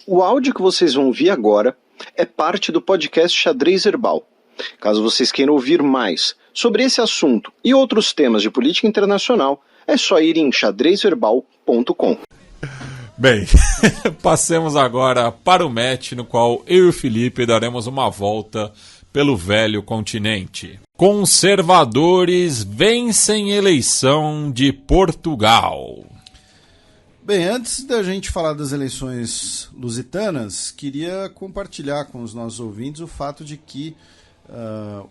O áudio que vocês vão ouvir agora é parte do podcast Xadrez Herbal. Caso vocês queiram ouvir mais sobre esse assunto e outros temas de política internacional, é só ir em xadrezherbal.com. Bem, passemos agora para o match no qual eu e o Felipe daremos uma volta pelo velho continente. Conservadores vencem eleição de Portugal. Bem, antes da gente falar das eleições lusitanas, queria compartilhar com os nossos ouvintes o fato de que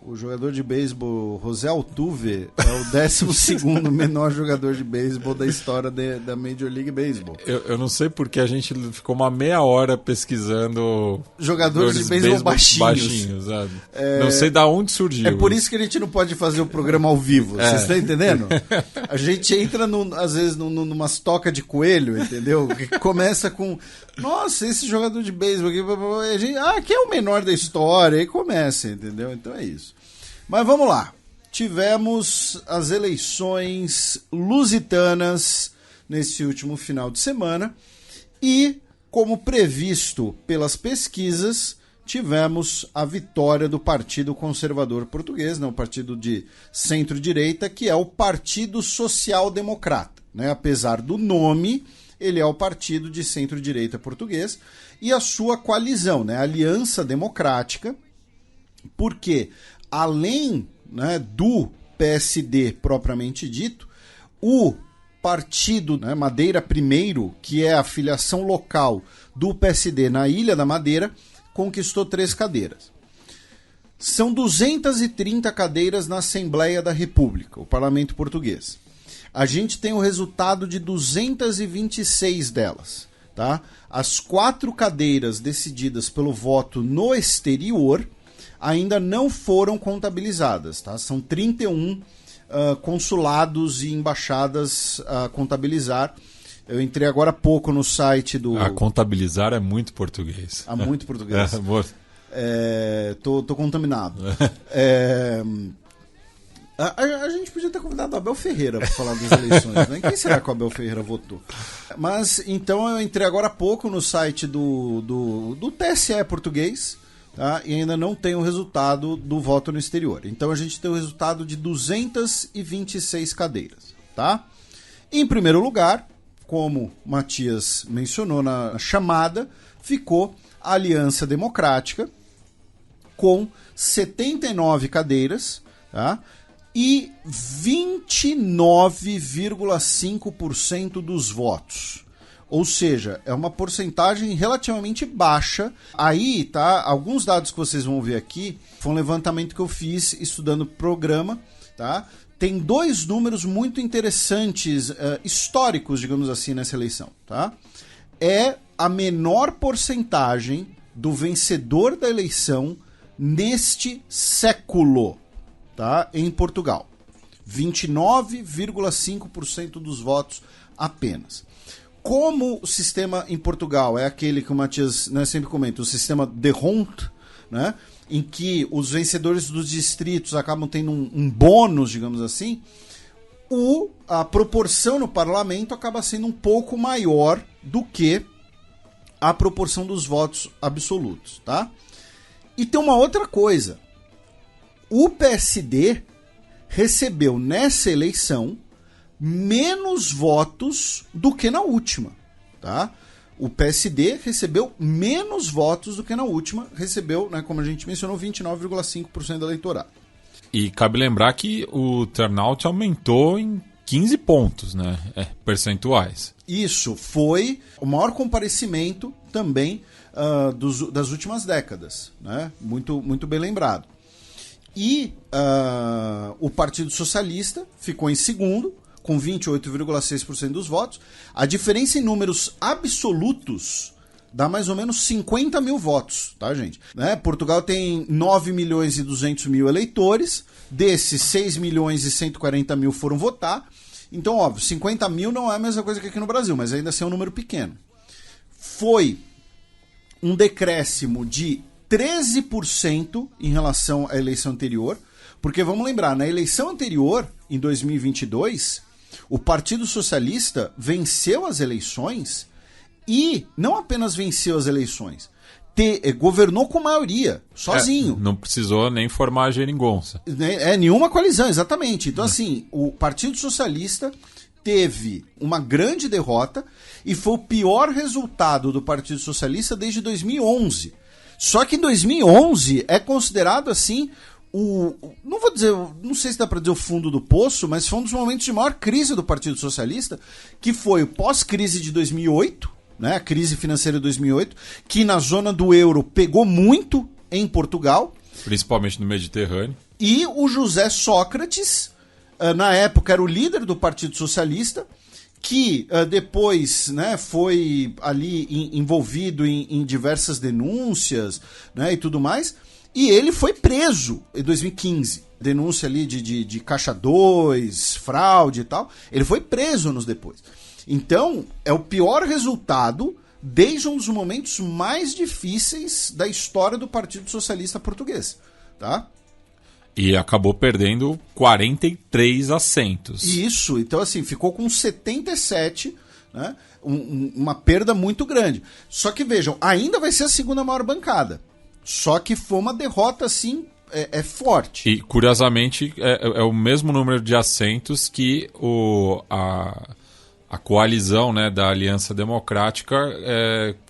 o jogador de beisebol José Altuve é o 12º menor jogador de beisebol da história da Major League Baseball. Eu não sei porque a gente ficou uma meia hora pesquisando jogadores de beisebol baixinhos, sabe? Não sei de onde surgiu. É por isso que a gente não pode fazer o programa ao vivo, vocês estão entendendo? A gente entra, às vezes, numas tocas de coelho, entendeu? Que começa com, nossa, esse jogador de beisebol aqui é o menor da história, aí começa, entendeu? Então é isso. Mas vamos lá. Tivemos as eleições lusitanas nesse último final de semana e, como previsto pelas pesquisas, tivemos a vitória do Partido Conservador Português, né, um partido de centro-direita, que é o Partido Social Democrata, né? Apesar do nome, ele é o partido de centro-direita português e a sua coalizão, né, a Aliança Democrática, porque além, né, do PSD propriamente dito, o partido, né, Madeira I, que é a filiação local do PSD na Ilha da Madeira, conquistou 3 cadeiras. São 230 cadeiras na Assembleia da República, o Parlamento Português. A gente tem o resultado de 226 delas. Tá? As 4 cadeiras decididas pelo voto no exterior ainda não foram contabilizadas. Tá? São 31 consulados e embaixadas a contabilizar. Eu entrei agora há pouco no site do... A contabilizar é muito português. Muito português. Tô contaminado. A gente podia ter convidado o Abel Ferreira para falar das eleições, né? Quem será que o Abel Ferreira votou? Mas, então, eu entrei agora há pouco no site do TSE português, tá? E ainda não tem o resultado do voto no exterior. Então, a gente tem o resultado de 226 cadeiras, tá? Em primeiro lugar, como o Matias mencionou na chamada, ficou a Aliança Democrática com 79 cadeiras, tá? E 29,5% dos votos. Ou seja, é uma porcentagem relativamente baixa. Aí, tá? Alguns dados que vocês vão ver aqui foi um levantamento que eu fiz estudando o programa, tá? Tem 2 números muito interessantes, históricos, digamos assim, nessa eleição, tá? É a menor porcentagem do vencedor da eleição neste século, tá? Em Portugal. 29,5% dos votos apenas. Como o sistema em Portugal é aquele que o Matias, né, sempre comenta, o sistema de Hont, né, em que os vencedores dos distritos acabam tendo um bônus, digamos assim, a proporção no parlamento acaba sendo um pouco maior do que a proporção dos votos absolutos, tá? E tem uma outra coisa. O PSD recebeu nessa eleição menos votos do que na última, tá? O PSD recebeu menos votos do que na última, recebeu, né, como a gente mencionou, 29,5% do eleitorado. E cabe lembrar que o turnout aumentou em 15 pontos, né, percentuais. Isso, foi o maior comparecimento também das últimas décadas, né? Muito, muito bem lembrado. E o Partido Socialista ficou em segundo, com 28,6% dos votos. A diferença em números absolutos dá mais ou menos 50 mil votos, tá, gente? Né? Portugal tem 9 milhões e 200 mil eleitores, desses 6 milhões e 140 mil foram votar. Então, óbvio, 50 mil não é a mesma coisa que aqui no Brasil, mas ainda assim é um número pequeno. Foi um decréscimo de 13% em relação à eleição anterior, porque vamos lembrar, na eleição anterior, em 2022, o Partido Socialista venceu as eleições E não apenas venceu as eleições, governou com maioria, sozinho. Não precisou nem formar a geringonça. Nenhuma coalizão, exatamente. Então, assim, o Partido Socialista teve uma grande derrota e foi o pior resultado do Partido Socialista desde 2011. Só que em 2011 é considerado, assim, não vou dizer, não sei se dá para dizer o fundo do poço, mas foi um dos momentos de maior crise do Partido Socialista, que foi o pós-crise de 2008, né, a crise financeira de 2008, que na zona do euro pegou muito em Portugal. Principalmente no Mediterrâneo. E o José Sócrates, na época era o líder do Partido Socialista, que depois, né, foi ali envolvido em diversas denúncias, né, e tudo mais, e ele foi preso em 2015. Denúncia ali de Caixa 2, fraude e tal. Ele foi preso anos depois. Então, é o pior resultado desde um dos momentos mais difíceis da história do Partido Socialista Português, tá? E acabou perdendo 43 assentos. Isso, então assim, ficou com 77, né? Uma perda muito grande. Só que vejam, ainda vai ser a segunda maior bancada. Só que foi uma derrota, assim, forte. E, curiosamente, é o mesmo número de assentos que a coalizão, né, da Aliança Democrática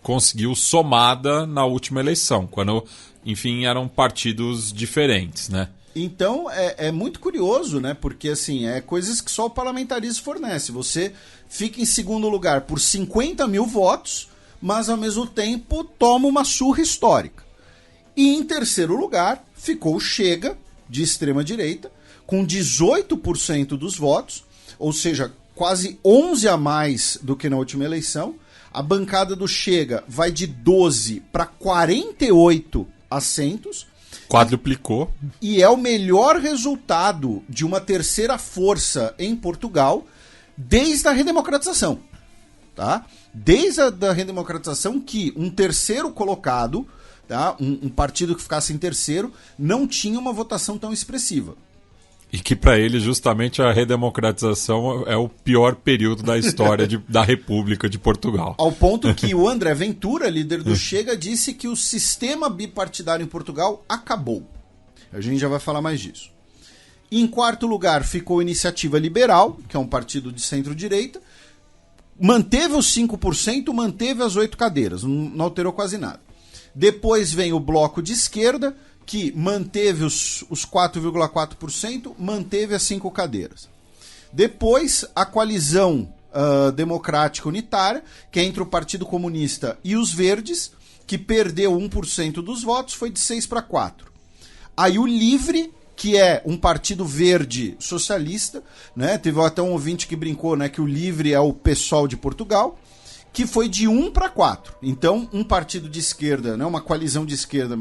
conseguiu somada na última eleição, quando, enfim, eram partidos diferentes, né? Então, é muito curioso, né? Porque, assim, coisas que só o parlamentarismo fornece. Você fica em segundo lugar por 50 mil votos, mas, ao mesmo tempo, toma uma surra histórica. E, em terceiro lugar, ficou o Chega, de extrema-direita, com 18% dos votos, ou seja, quase 11 a mais do que na última eleição. A bancada do Chega vai de 12 para 48 assentos. Quadruplicou. E é o melhor resultado de uma terceira força em Portugal desde a redemocratização. Tá? Desde a redemocratização, que um terceiro colocado, tá? Um partido que ficasse em terceiro, não tinha uma votação tão expressiva. E que para ele justamente a redemocratização é o pior período da história da República de Portugal. Ao ponto que o André Ventura, líder do Chega, disse que o sistema bipartidário em Portugal acabou. A gente já vai falar mais disso. Em quarto lugar ficou a Iniciativa Liberal, que é um partido de centro-direita. Manteve os 5%, manteve as 8 cadeiras, não alterou quase nada. Depois vem o Bloco de Esquerda, que manteve os 4,4%, manteve as 5 cadeiras. Depois, a coalizão democrática unitária, que é entre o Partido Comunista e os Verdes, que perdeu 1% dos votos, foi de 6 para 4. Aí o Livre, que é um partido verde socialista, né? Teve até um ouvinte que brincou, né, que o Livre é o PSOL de Portugal, que foi de 1 para 4. Então, um partido de esquerda, né, uma coalizão de esquerda,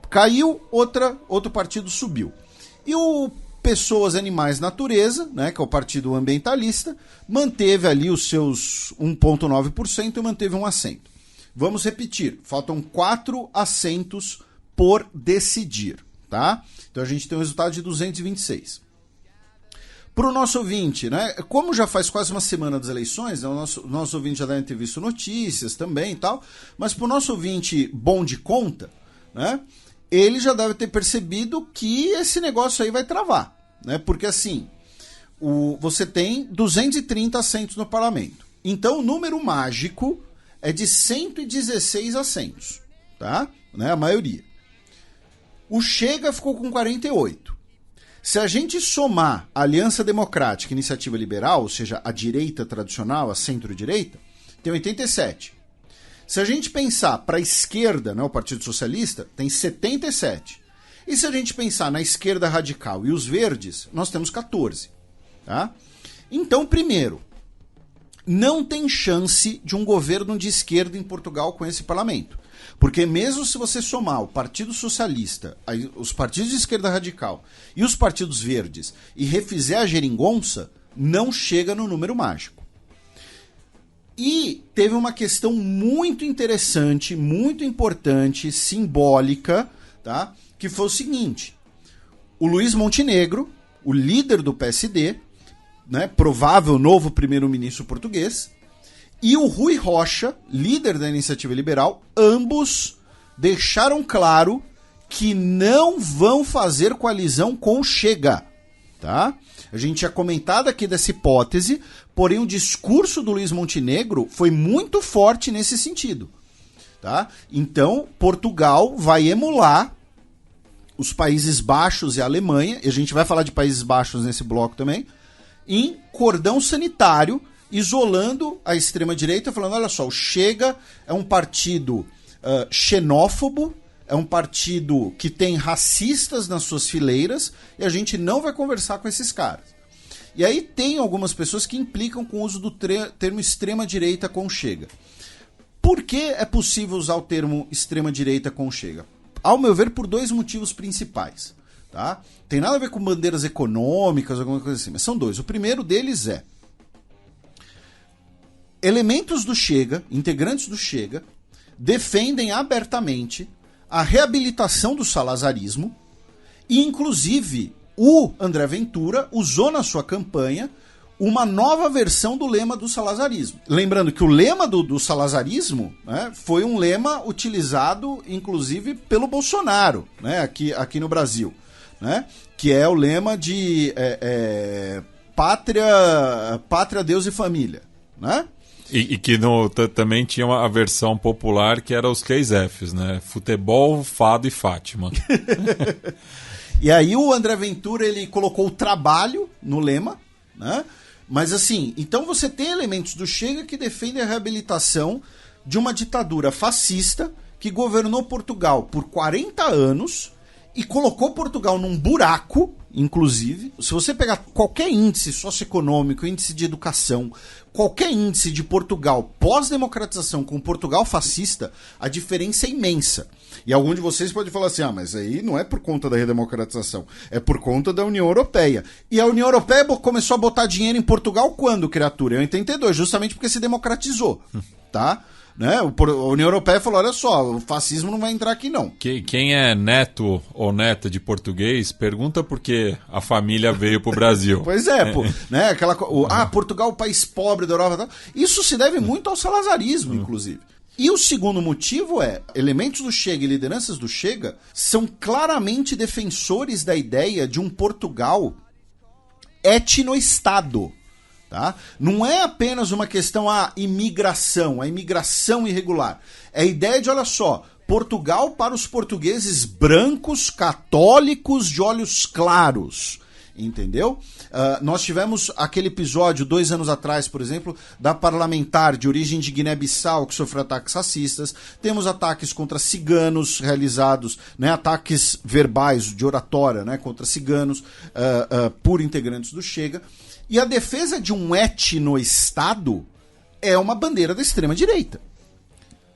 caiu, outro partido subiu. E o Pessoas, Animais, Natureza, né, que é o partido ambientalista, manteve ali os seus 1,9% e manteve um assento. Vamos repetir, faltam 4 assentos por decidir, tá? Então a gente tem um resultado de 226. Para o nosso ouvinte, né, como já faz quase uma semana das eleições, né, o nosso ouvinte já deve ter visto notícias também e tal, mas para o nosso ouvinte bom de conta, né, ele já deve ter percebido que esse negócio aí vai travar, né? Porque assim, você tem 230 assentos no parlamento. Então o número mágico é de 116 assentos, tá? Né? A maioria. O Chega ficou com 48. Se a gente somar a Aliança Democrática e Iniciativa Liberal, ou seja, a direita tradicional, a centro-direita, tem 87. Se a gente pensar para a esquerda, né, o Partido Socialista, tem 77. E se a gente pensar na esquerda radical e os verdes, nós temos 14. Tá? Então, primeiro, não tem chance de um governo de esquerda em Portugal com esse parlamento. Porque mesmo se você somar o Partido Socialista, os partidos de esquerda radical e os partidos verdes e refizer a geringonça, não chega no número mágico. E teve uma questão muito interessante, muito importante, simbólica, tá? Que foi o seguinte: o Luís Montenegro, o líder do PSD, né, provável novo primeiro-ministro português, e o Rui Rocha, líder da Iniciativa Liberal, ambos deixaram claro que não vão fazer coalizão com o Chega, tá? A gente tinha comentado aqui dessa hipótese, porém o discurso do Luiz Montenegro foi muito forte nesse sentido, tá? Então, Portugal vai emular os Países Baixos e a Alemanha, e a gente vai falar de Países Baixos nesse bloco também, em cordão sanitário, isolando a extrema-direita, falando, olha só, o Chega é um partido xenófobo, é um partido que tem racistas nas suas fileiras, e a gente não vai conversar com esses caras. E aí tem algumas pessoas que implicam com o uso do termo extrema-direita com o Chega. Por que é possível usar o termo extrema-direita com o Chega? Ao meu ver, por dois motivos principais. Tá? Tem nada a ver com bandeiras econômicas, alguma coisa assim, mas são dois. O primeiro deles é elementos do Chega, integrantes do Chega, defendem abertamente a reabilitação do salazarismo e, inclusive, o André Ventura usou na sua campanha uma nova versão do lema do salazarismo. Lembrando que o lema do salazarismo, né, foi um lema utilizado, inclusive, pelo Bolsonaro, né, aqui no Brasil, né, que é o lema de pátria, Deus e família, né? E que também tinha a versão popular que era os 3 Fs, né? Futebol, Fado e Fátima. E aí o André Ventura, ele colocou o trabalho no lema, né? Mas assim, então você tem elementos do Chega que defendem a reabilitação de uma ditadura fascista que governou Portugal por 40 anos e colocou Portugal num buraco, inclusive. Se você pegar qualquer índice socioeconômico, índice de educação, qualquer índice de Portugal pós-democratização com Portugal fascista, a diferença é imensa. E algum de vocês pode falar assim, mas aí não é por conta da redemocratização, é por conta da União Europeia. E a União Europeia começou a botar dinheiro em Portugal quando, criatura? Em 82, justamente porque se democratizou, tá? Né? A União Europeia falou, olha só, o fascismo não vai entrar aqui não. Quem é neto ou neta de português, pergunta por que a família veio pro Brasil. Pois é, pô, né? Portugal é o país pobre da Europa. Isso se deve muito ao salazarismo, inclusive. E o segundo motivo é, elementos do Chega e lideranças do Chega são claramente defensores da ideia de um Portugal etno-estado. Tá? Não é apenas uma questão a imigração irregular. É a ideia de, olha só, Portugal para os portugueses brancos, católicos, de olhos claros. Entendeu? Nós tivemos aquele episódio 2 anos atrás, por exemplo, da parlamentar de origem de Guiné-Bissau que sofreu ataques racistas. Temos ataques contra ciganos realizados, né, ataques verbais de oratória, né, contra ciganos por integrantes do Chega. E a defesa de um etno-estado é uma bandeira da extrema-direita.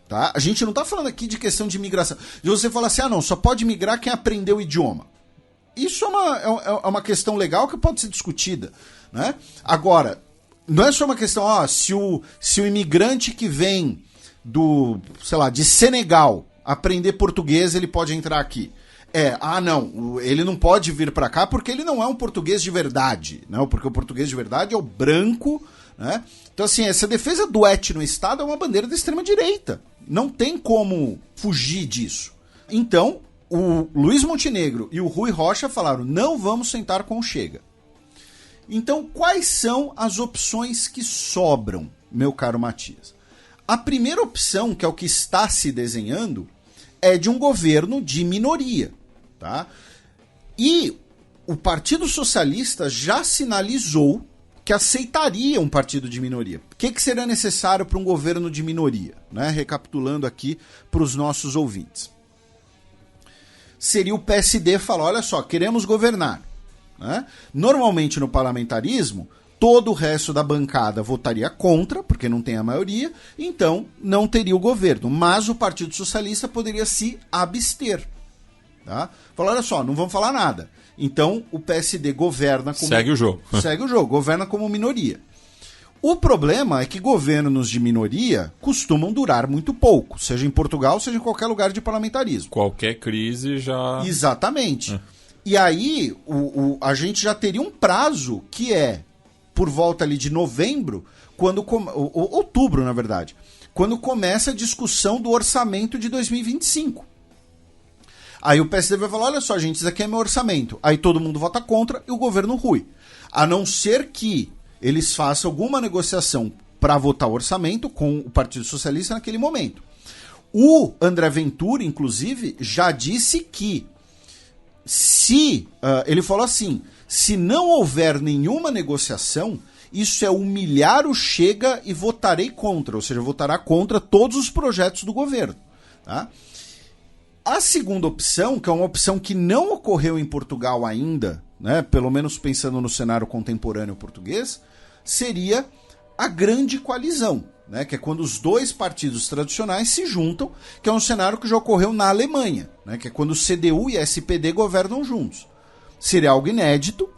Tá? A gente não está falando aqui de questão de imigração. De você falar assim, não, só pode migrar quem aprendeu o idioma. Isso é uma questão legal que pode ser discutida. Né? Agora, não é só uma questão, se o imigrante que vem de Senegal aprender português, ele pode entrar aqui. Não, ele não pode vir para cá porque ele não é um português de verdade, né? Porque o português de verdade é o branco, né? Então, assim, essa defesa do etno-estado é uma bandeira da extrema-direita. Não tem como fugir disso. Então, o Luiz Montenegro e o Rui Rocha falaram, não vamos sentar com o Chega. Então, quais são as opções que sobram, meu caro Matias? A primeira opção, que é o que está se desenhando, é de um governo de minoria. Tá? E o Partido Socialista já sinalizou que aceitaria um partido de minoria. O que seria necessário para um governo de minoria? Né? Recapitulando aqui para os nossos ouvintes. Seria o PSD falar, olha só, queremos governar. Né? Normalmente no parlamentarismo, todo o resto da bancada votaria contra, porque não tem a maioria, então não teria o governo. Mas o Partido Socialista poderia se abster. Tá? Falar, olha só, não vamos falar nada. Então o PSD governa como... Segue o jogo. Segue o jogo, governa como minoria. O problema é que governos de minoria costumam durar muito pouco, seja em Portugal, seja em qualquer lugar de parlamentarismo. Qualquer crise já... Exatamente. E aí a gente já teria um prazo que é por volta ali de novembro, outubro, na verdade, quando começa a discussão do orçamento de 2025. Aí o PSD vai falar, olha só, gente, isso aqui é meu orçamento. Aí todo mundo vota contra e o governo rui. A não ser que eles façam alguma negociação para votar o orçamento com o Partido Socialista naquele momento. O André Ventura, inclusive, já disse que ele falou assim, se não houver nenhuma negociação, isso é humilhar o Chega e votarei contra, ou seja, votará contra todos os projetos do governo. Tá? A segunda opção, que é uma opção que não ocorreu em Portugal ainda, né, pelo menos pensando no cenário contemporâneo português, seria a grande coalizão, né, que é quando os dois partidos tradicionais se juntam, que é um cenário que já ocorreu na Alemanha, né, que é quando o CDU e a SPD governam juntos. Seria algo inédito,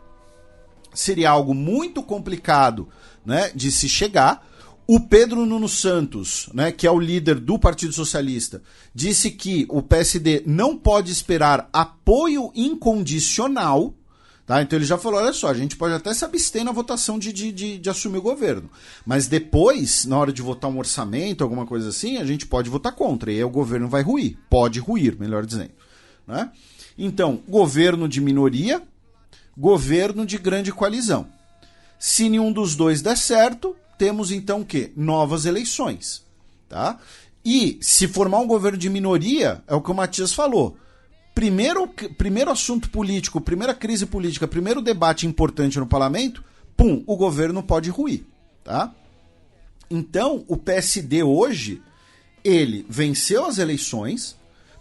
seria algo muito complicado, né, de se chegar. O Pedro Nuno Santos, né, que é o líder do Partido Socialista, disse que o PSD não pode esperar apoio incondicional. Tá? Então ele já falou, olha só, a gente pode até se abster na votação de assumir o governo, mas depois, na hora de votar um orçamento, alguma coisa assim, a gente pode votar contra, e aí o governo vai ruir, pode ruir, melhor dizendo. Né? Então, governo de minoria, governo de grande coalizão. Se nenhum dos dois der certo, temos então o quê? Novas eleições. Tá? E se formar um governo de minoria, é o que o Matias falou, primeiro assunto político, primeira crise política, primeiro debate importante no parlamento, pum, o governo pode ruir, tá? Então, o PSD hoje, ele venceu as eleições,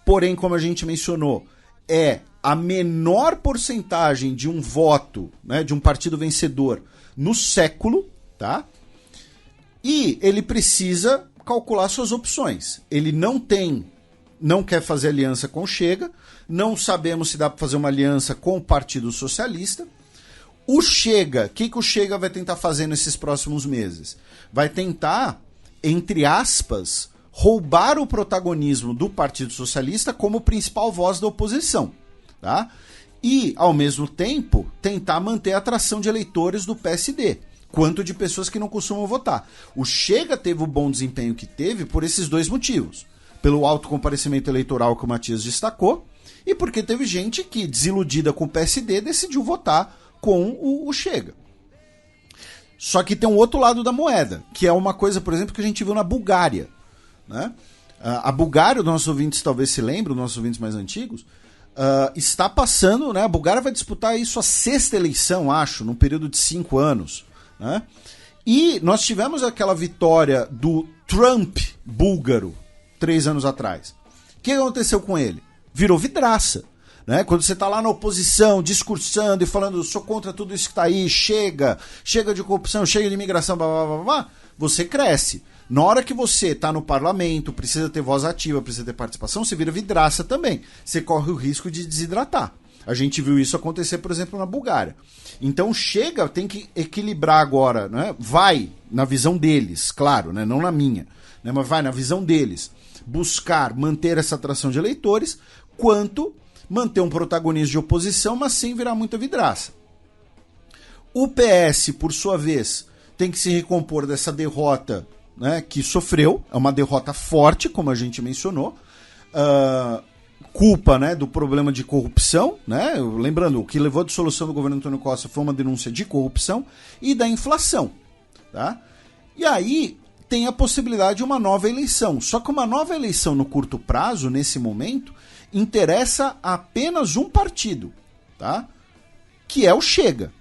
porém, como a gente mencionou, é a menor porcentagem de um voto, né, de um partido vencedor no século, tá? E ele precisa calcular suas opções. Ele não quer fazer aliança com o Chega, não sabemos se dá para fazer uma aliança com o Partido Socialista. O Chega, o que o Chega vai tentar fazer nesses próximos meses? Vai tentar, entre aspas, roubar o protagonismo do Partido Socialista como principal voz da oposição. Tá? E, ao mesmo tempo, tentar manter a atração de eleitores do PSD, quanto de pessoas que não costumam votar. O Chega teve o bom desempenho que teve por esses dois motivos. Pelo alto comparecimento eleitoral que o Matias destacou, e porque teve gente que, desiludida com o PSD, decidiu votar com o Chega. Só que tem um outro lado da moeda, que é uma coisa, por exemplo, que a gente viu na Bulgária. Né? A Bulgária, os nossos ouvintes talvez se lembrem, os nossos ouvintes mais antigos, está passando, né? A Bulgária vai disputar isso a 6ª eleição, acho, num período de 5 anos. Né? E nós tivemos aquela vitória do Trump búlgaro 3 anos atrás. O que aconteceu com ele? Virou vidraça. Né? Quando você está lá na oposição, discursando e falando, sou contra tudo isso que está aí, chega de corrupção, chega de imigração, blá, blá, blá, blá, você cresce. Na hora que você está no parlamento, precisa ter voz ativa, precisa ter participação, você vira vidraça também. Você corre o risco de desidratar. A gente viu isso acontecer, por exemplo, na Bulgária. Então Chega tem que equilibrar agora, né? Vai, na visão deles, claro, né? Não na minha, né? Mas vai na visão deles, buscar manter essa atração de eleitores, quanto manter um protagonismo de oposição, mas sem virar muita vidraça. O PS, por sua vez, tem que se recompor dessa derrota, né, que sofreu. É uma derrota forte, como a gente mencionou. Culpa, né, do problema de corrupção. Né? Lembrando, o que levou à dissolução do governo Antônio Costa foi uma denúncia de corrupção e da inflação. Tá? E aí tem a possibilidade de uma nova eleição. Só que uma nova eleição no curto prazo, nesse momento, interessa a apenas um partido, tá? Que é o Chega.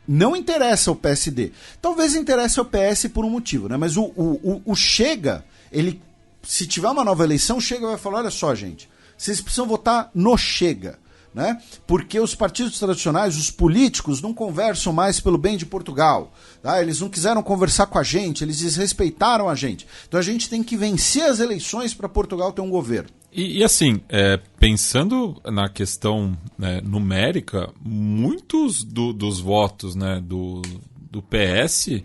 Não interessa o PSD. Talvez interesse ao PS por um motivo, né? Mas o Chega, ele, se tiver uma nova eleição, o Chega vai falar, olha só, gente, vocês precisam votar no Chega. Né? Porque os partidos tradicionais, os políticos, não conversam mais pelo bem de Portugal. Tá? Eles não quiseram conversar com a gente, eles desrespeitaram a gente. Então a gente tem que vencer as eleições para Portugal ter um governo. E assim, pensando na questão, né, numérica, muitos dos votos, né, do PS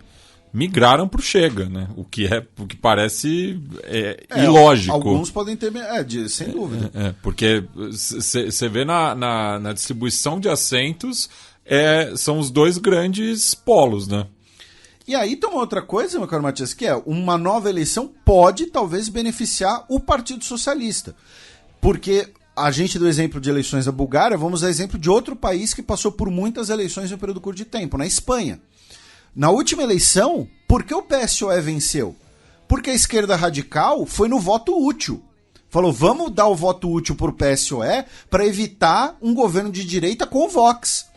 migraram para o Chega, né? O que parece ilógico. Alguns podem ter, sem dúvida. Porque você vê na distribuição de assentos, são os dois grandes polos, né? E aí tem uma outra coisa, meu caro Matias, que é uma nova eleição pode talvez beneficiar o Partido Socialista. Porque a gente deu exemplo de eleições da Bulgária, vamos dar exemplo de outro país que passou por muitas eleições em um período curto de tempo, na Espanha. Na última eleição, por que o PSOE venceu? Porque a esquerda radical foi no voto útil. Falou, vamos dar o voto útil para o PSOE para evitar um governo de direita com o Vox.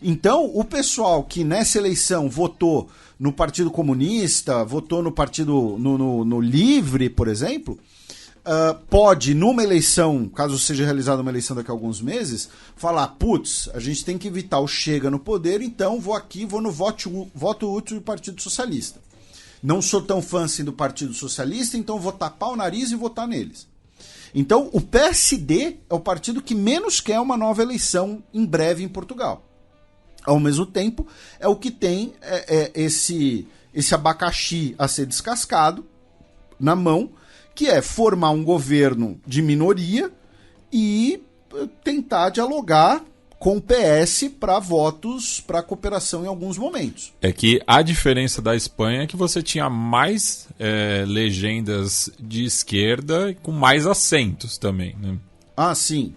Então, o pessoal que nessa eleição votou no Partido Comunista, votou no Partido no Livre, por exemplo, pode, numa eleição, caso seja realizada uma eleição daqui a alguns meses, falar, putz, a gente tem que evitar o Chega no poder, então vou no voto útil do Partido Socialista. Não sou tão fã assim do Partido Socialista, então vou tapar o nariz e votar neles. Então, o PSD é o partido que menos quer uma nova eleição em breve em Portugal. Ao mesmo tempo, é o que tem esse abacaxi a ser descascado na mão, que é formar um governo de minoria e tentar dialogar com o PS para votos para cooperação em alguns momentos. É que a diferença da Espanha é que você tinha mais legendas de esquerda com mais assentos também, né? Ah, sim.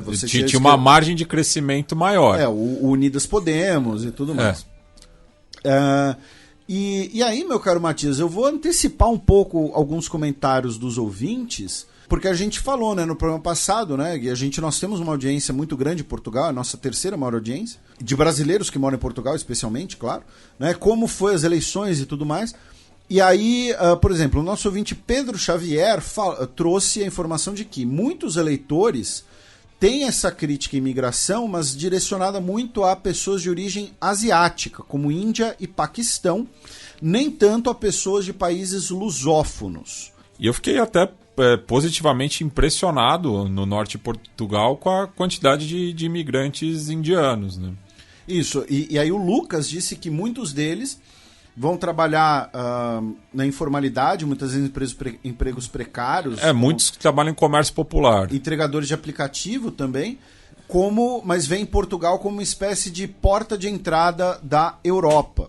Você tinha uma margem de crescimento maior. O Unidas Podemos e tudo mais. E aí, meu caro Matias, eu vou antecipar um pouco alguns comentários dos ouvintes, porque a gente falou, né, no programa passado, né, e nós temos uma audiência muito grande em Portugal, a nossa terceira maior audiência, de brasileiros que moram em Portugal, especialmente, claro, né, como foi as eleições e tudo mais. E aí, por exemplo, o nosso ouvinte Pedro Xavier trouxe a informação de que muitos eleitores têm essa crítica à imigração, mas direcionada muito a pessoas de origem asiática, como Índia e Paquistão, nem tanto a pessoas de países lusófonos. E eu fiquei até positivamente impressionado no norte de Portugal com a quantidade de imigrantes indianos, né? Isso, e aí o Lucas disse que muitos deles vão trabalhar na informalidade, muitas vezes empregos precários. Muitos que trabalham em comércio popular. Entregadores de aplicativo também, mas vem em Portugal como uma espécie de porta de entrada da Europa.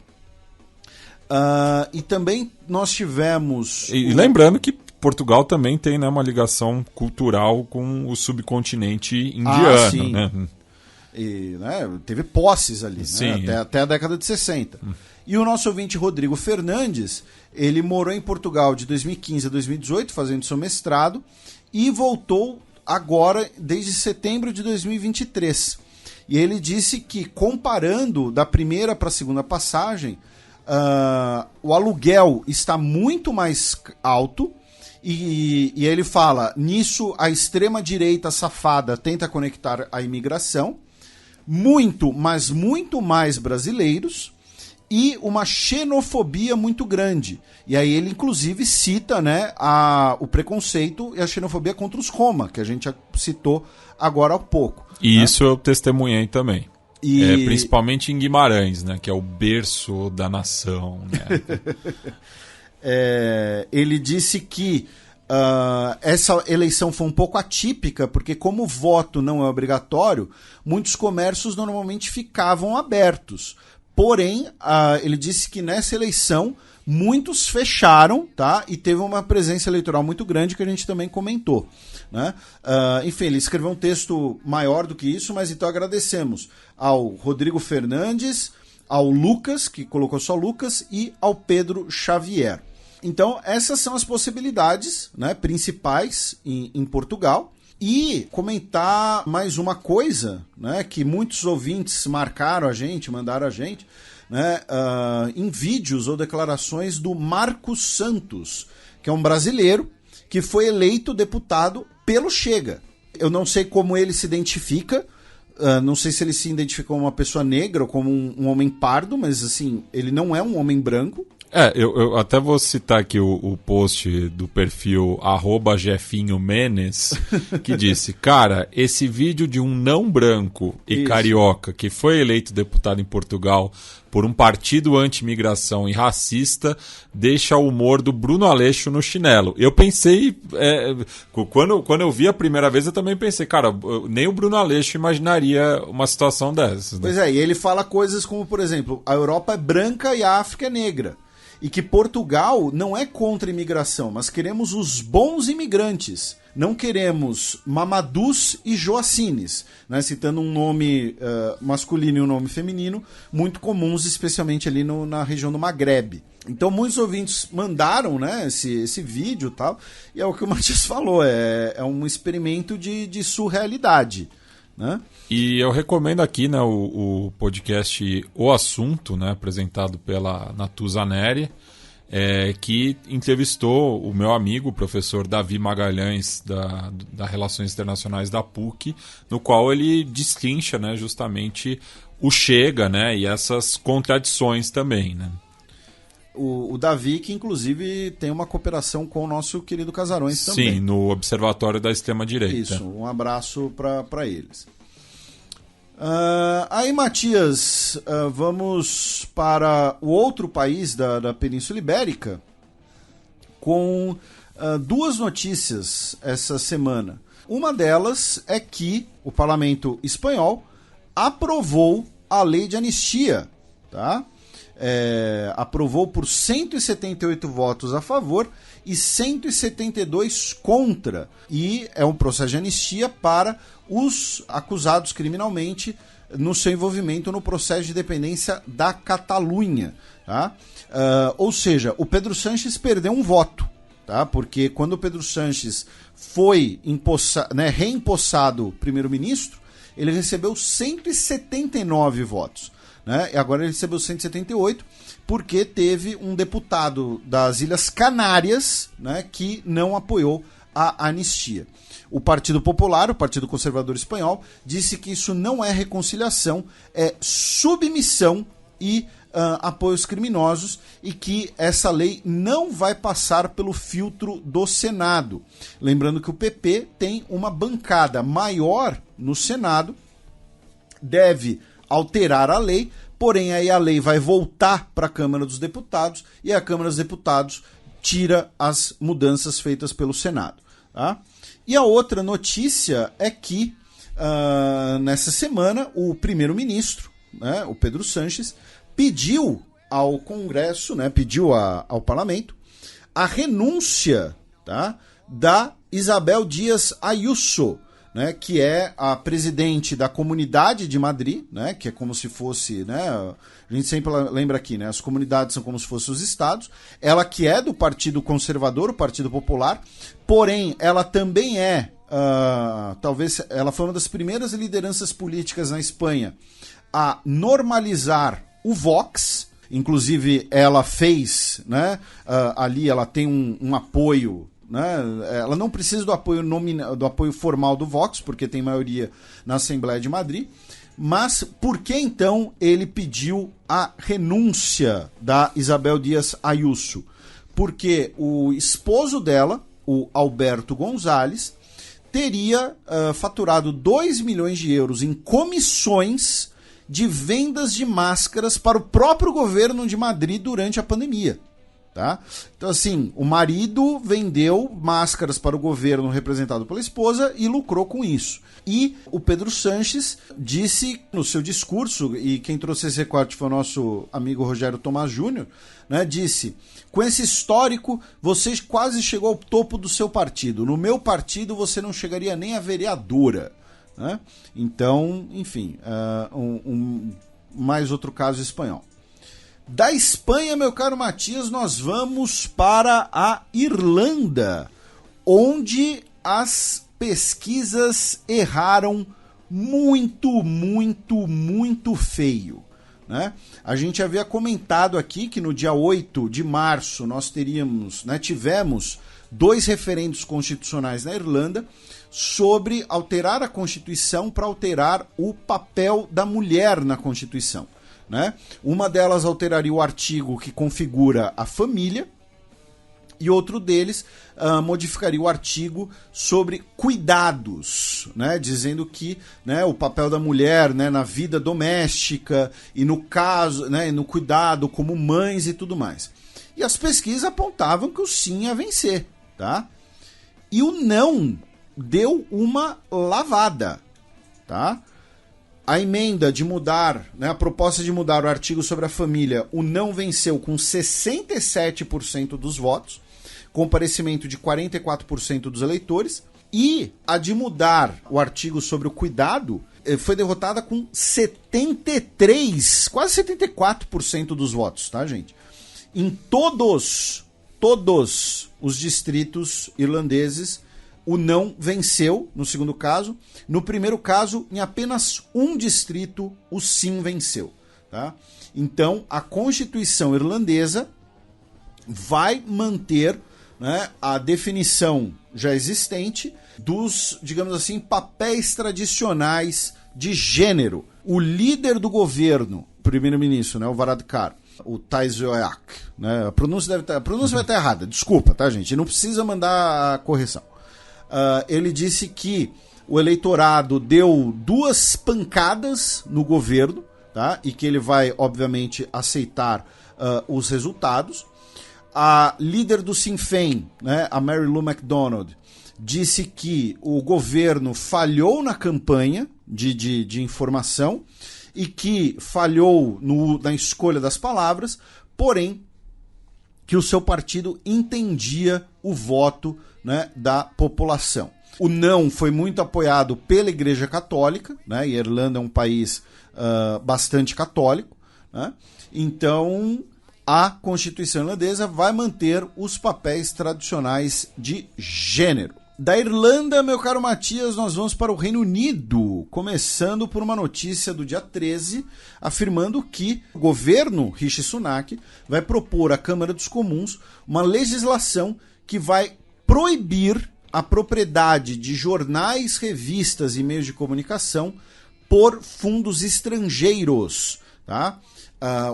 E também nós tivemos... E lembrando que Portugal também tem, né, uma ligação cultural com o subcontinente indiano. Sim. Né? E, né, teve posses ali, sim, né, até a década de 60. E o nosso ouvinte Rodrigo Fernandes, ele morou em Portugal de 2015 a 2018, fazendo seu mestrado, e voltou agora desde setembro de 2023. E ele disse que, comparando da primeira para a segunda passagem, o aluguel está muito mais alto, e ele fala, nisso a extrema-direita safada tenta conectar a imigração, mas muito mais brasileiros, e uma xenofobia muito grande. E aí ele, inclusive, cita, né, o preconceito e a xenofobia contra os Roma, que a gente já citou agora há pouco. E né? isso eu testemunhei também. Principalmente em Guimarães, né, que é o berço da nação. Né? Ele disse que essa eleição foi um pouco atípica, porque como o voto não é obrigatório, muitos comércios normalmente ficavam abertos. Porém, ele disse que nessa eleição muitos fecharam, tá? E teve uma presença eleitoral muito grande que a gente também comentou. Né? Enfim, ele escreveu um texto maior do que isso, mas então agradecemos ao Rodrigo Fernandes, ao Lucas, que colocou só Lucas, e ao Pedro Xavier. Então, essas são as possibilidades, né, principais em Portugal. E comentar mais uma coisa, né, que muitos ouvintes marcaram a gente, mandaram a gente, né, em vídeos ou declarações do Marcos Santos, que é um brasileiro que foi eleito deputado pelo Chega. Eu não sei como ele se identifica, não sei se ele se identifica como uma pessoa negra ou como um homem pardo, mas assim, ele não é um homem branco. Eu até vou citar aqui o post do perfil @jefinhomenes, que disse, cara, esse vídeo de um não branco e carioca que foi eleito deputado em Portugal por um partido anti-imigração e racista deixa o humor do Bruno Aleixo no chinelo. Eu pensei, quando eu vi a primeira vez, eu também pensei, cara, nem o Bruno Aleixo imaginaria uma situação dessas. Né? Pois é, e ele fala coisas como, por exemplo, a Europa é branca e a África é negra. E que Portugal não é contra a imigração, mas queremos os bons imigrantes. Não queremos Mamadus e Joacines, né? Citando um nome masculino e um nome feminino, muito comuns, especialmente ali na região do Maghreb. Então muitos ouvintes mandaram, né, esse vídeo e tal, e é o que o Matias falou, é um experimento de surrealidade. Né? E eu recomendo aqui, né, o podcast O Assunto, né, apresentado pela Natuza Neri, que entrevistou o meu amigo, o professor Davi Magalhães, da Relações Internacionais da PUC, no qual ele destrincha, né, justamente o Chega, né, e essas contradições também. Né? O Davi, que inclusive tem uma cooperação com o nosso querido Casarões também. Sim, no Observatório da Extrema-Direita. Isso, um abraço para eles. Aí, Matias, vamos para o outro país da Península Ibérica com duas notícias essa semana. Uma delas é que o Parlamento Espanhol aprovou a lei de anistia, tá? Aprovou por 178 votos a favor e 172 contra. E é um processo de anistia para os acusados criminalmente no seu envolvimento no processo de independência da Catalunha. Tá? Ou seja, o Pedro Sánchez perdeu um voto. Tá? Porque quando o Pedro Sánchez foi reempossado primeiro-ministro, ele recebeu 179 votos. Né? E agora ele recebeu 178 porque teve um deputado das Ilhas Canárias, né, que não apoiou a anistia. O Partido Popular, o Partido Conservador Espanhol, disse que isso não é reconciliação, é submissão e apoios criminosos e que essa lei não vai passar pelo filtro do Senado. Lembrando que o PP tem uma bancada maior no Senado, deve alterar a lei, porém aí a lei vai voltar para a Câmara dos Deputados e a Câmara dos Deputados tira as mudanças feitas pelo Senado. Tá? E a outra notícia é que nessa semana o primeiro-ministro, né, o Pedro Sánchez, pediu ao Congresso, né, pediu ao Parlamento a renúncia, tá, da Isabel Díaz Ayuso, né, que é a presidente da Comunidade de Madrid, né, que é como se fosse, né, a gente sempre lembra aqui, né, as comunidades são como se fossem os estados, ela que é do Partido Conservador, o Partido Popular, porém ela também talvez ela foi uma das primeiras lideranças políticas na Espanha a normalizar o Vox, inclusive ela fez, né, ali ela tem um apoio, né? Ela não precisa do apoio formal do Vox, porque tem maioria na Assembleia de Madrid. Mas por que então ele pediu a renúncia da Isabel Díaz Ayuso? Porque o esposo dela, o Alberto González, teria faturado 2 milhões de euros em comissões de vendas de máscaras para o próprio governo de Madrid durante a pandemia. Tá? Então, assim, o marido vendeu máscaras para o governo representado pela esposa e lucrou com isso. E o Pedro Sánchez disse no seu discurso, e quem trouxe esse recorte foi o nosso amigo Rogério Tomás Júnior, né, disse: com esse histórico, você quase chegou ao topo do seu partido. No meu partido, você não chegaria nem a vereadora. Né? Então, enfim, mais outro caso espanhol. Da Espanha, meu caro Matias, nós vamos para a Irlanda, onde as pesquisas erraram muito, muito, muito feio. Né? A gente havia comentado aqui que no dia 8 de março nós tivemos 2 referendos constitucionais na Irlanda sobre alterar a Constituição para alterar o papel da mulher na Constituição. Né? Uma delas alteraria o artigo que configura a família, e outro deles modificaria o artigo sobre cuidados, né, dizendo que, né, o papel da mulher, né, na vida doméstica e no caso, né, no cuidado como mães e tudo mais. E as pesquisas apontavam que o sim ia vencer, tá? E o não deu uma lavada, tá? A emenda de mudar, né, a proposta de mudar o artigo sobre a família, o não venceu com 67% dos votos, comparecimento de 44% dos eleitores, e a de mudar o artigo sobre o cuidado foi derrotada com 73%, quase 74% dos votos, tá, gente? Em todos os distritos irlandeses, o não venceu, no segundo caso. No primeiro caso, em apenas um distrito, o sim venceu. Tá? Então, a Constituição irlandesa vai manter, né, a definição já existente dos, digamos assim, papéis tradicionais de gênero. O líder do governo, primeiro-ministro, né, o Varadkar, o Taoiseach, né, a pronúncia vai estar errada, desculpa, tá, gente? Não precisa mandar a correção. Ele disse que o eleitorado deu 2 pancadas no governo, tá? E que ele vai, obviamente, aceitar os resultados. A líder do Sinn Féin, né, a Mary Lou MacDonald, disse que o governo falhou na campanha de informação e que falhou na escolha das palavras, porém que o seu partido entendia o voto, né, da população. O não foi muito apoiado pela Igreja Católica, né, e a Irlanda é um país bastante católico, né, então a Constituição irlandesa vai manter os papéis tradicionais de gênero. Da Irlanda, meu caro Matias, nós vamos para o Reino Unido, começando por uma notícia do dia 13, afirmando que o governo Rishi Sunak vai propor à Câmara dos Comuns uma legislação que vai proibir a propriedade de jornais, revistas e meios de comunicação por fundos estrangeiros, tá?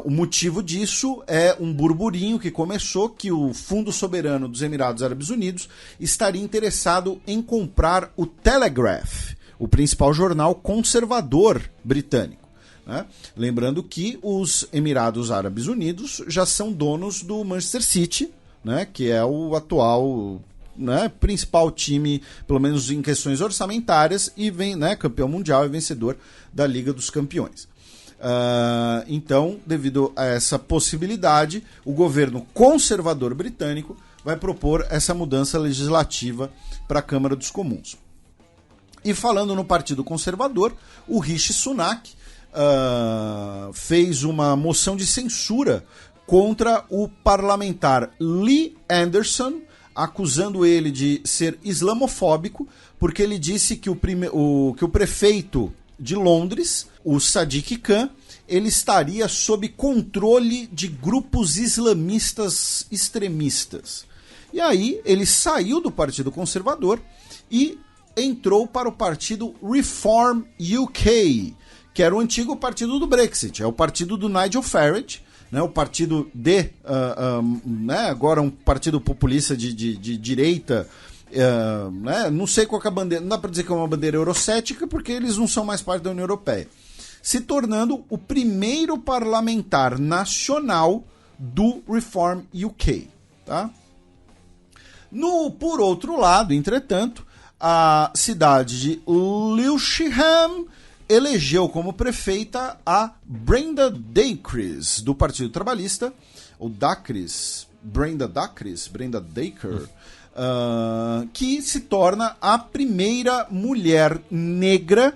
O motivo disso é um burburinho que começou que o Fundo Soberano dos Emirados Árabes Unidos estaria interessado em comprar o Telegraph, o principal jornal conservador britânico, né? Lembrando que os Emirados Árabes Unidos já são donos do Manchester City, né, que é o atual, né, principal time, pelo menos em questões orçamentárias, e vem, né, campeão mundial e vencedor da Liga dos Campeões. Então, devido a essa possibilidade, o governo conservador britânico vai propor essa mudança legislativa para a Câmara dos Comuns. E falando no Partido Conservador, o Rishi Sunak fez uma moção de censura contra o parlamentar Lee Anderson, acusando ele de ser islamofóbico, porque ele disse que o prefeito de Londres, o Sadiq Khan, ele estaria sob controle de grupos islamistas extremistas. E aí ele saiu do Partido Conservador e entrou para o partido Reform UK, que era o antigo partido do Brexit, é o partido do Nigel Farage, né, o partido né, agora um partido populista de direita. Né, não sei qual que é a bandeira, não dá para dizer que é uma bandeira eurocética porque eles não são mais parte da União Europeia, se tornando o primeiro parlamentar nacional do Reform UK, tá? Por outro lado, entretanto, a cidade de Lewisham elegeu como prefeita a Brenda Dacres, do Partido Trabalhista, ou Dacres, Brenda Dacre, que se torna a primeira mulher negra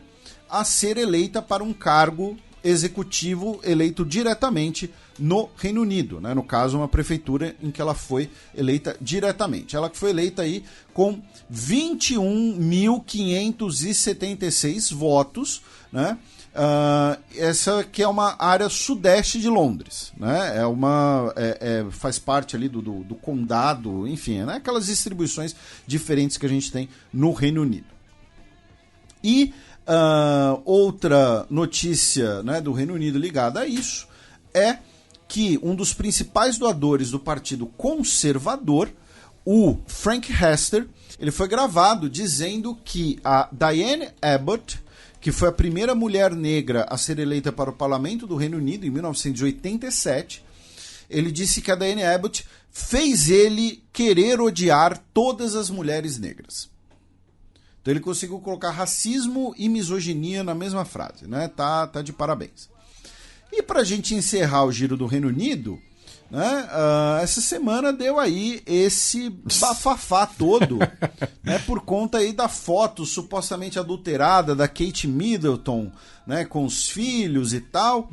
a ser eleita para um cargo executivo eleito diretamente no Reino Unido, né? No caso, uma prefeitura em que ela foi eleita diretamente. Ela foi eleita aí com 21.576 votos, né? Essa que é uma área sudeste de Londres, né? Faz parte ali do condado, enfim, né? Aquelas distribuições diferentes que a gente tem no Reino Unido. E outra notícia, né, do Reino Unido ligada a isso é que um dos principais doadores do Partido Conservador o Frank Hester, ele foi gravado dizendo que a Diane Abbott, que foi a primeira mulher negra a ser eleita para o parlamento do Reino Unido em 1987, ele disse que a Diane Abbott fez ele querer odiar todas as mulheres negras. Então ele conseguiu colocar racismo e misoginia na mesma frase, né? Tá de parabéns. E para a gente encerrar o giro do Reino Unido, né, essa semana deu aí esse bafafá todo, né, por conta aí da foto supostamente adulterada da Kate Middleton, né, com os filhos e tal.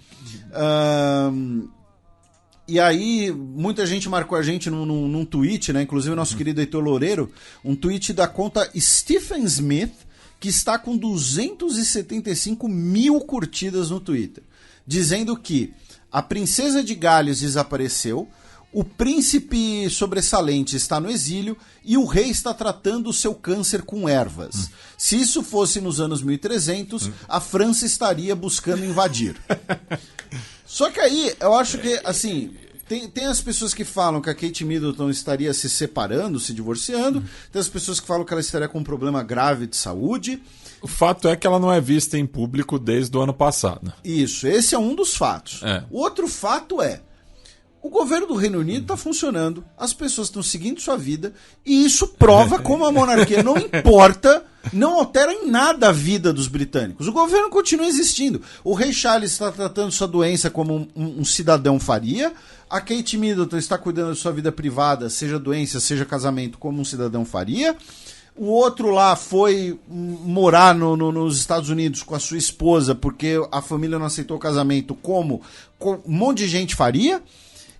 E aí, muita gente marcou a gente num tweet, né? Inclusive o nosso querido Heitor Loureiro, um tweet da conta Stephen Smith, que está com 275 mil curtidas no Twitter, dizendo que a princesa de Gales desapareceu, o príncipe sobressalente está no exílio e o rei está tratando o seu câncer com ervas. Se isso fosse nos anos 1300, a França estaria buscando invadir. Só que aí, eu acho que, assim, tem as pessoas que falam que a Kate Middleton estaria se separando, se divorciando, tem as pessoas que falam que ela estaria com um problema grave de saúde. O fato é que ela não é vista em público desde o ano passado. Isso, esse é um dos fatos. O outro fato é, o governo do Reino Unido está funcionando, as pessoas estão seguindo sua vida, e isso prova como a monarquia não importa, não altera em nada a vida dos britânicos. O governo continua existindo. O rei Charles está tratando sua doença como um cidadão faria, a Kate Middleton está cuidando de sua vida privada, seja doença, seja casamento, como um cidadão faria. O outro lá foi morar nos Estados Unidos com a sua esposa, porque a família não aceitou o casamento, como um monte de gente faria.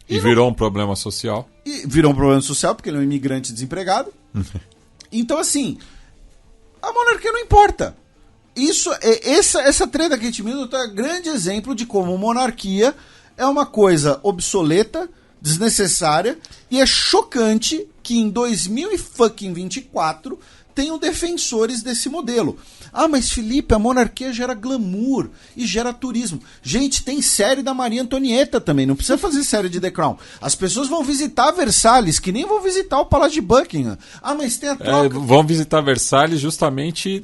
E virou um problema social. E virou um problema social, porque ele é um imigrante desempregado. Então, assim, a monarquia não importa. Essa treta da Kate Middleton é um grande exemplo de como monarquia é uma coisa obsoleta, desnecessária, e é chocante que em 2024 tenham defensores desse modelo. Ah, mas Felipe, a monarquia gera glamour e gera turismo. Gente, tem série da Maria Antonieta também, não precisa fazer série de The Crown. As pessoas vão visitar Versalhes, que nem vão visitar o Palácio de Buckingham. Ah, mas tem a troca... vão visitar Versalhes justamente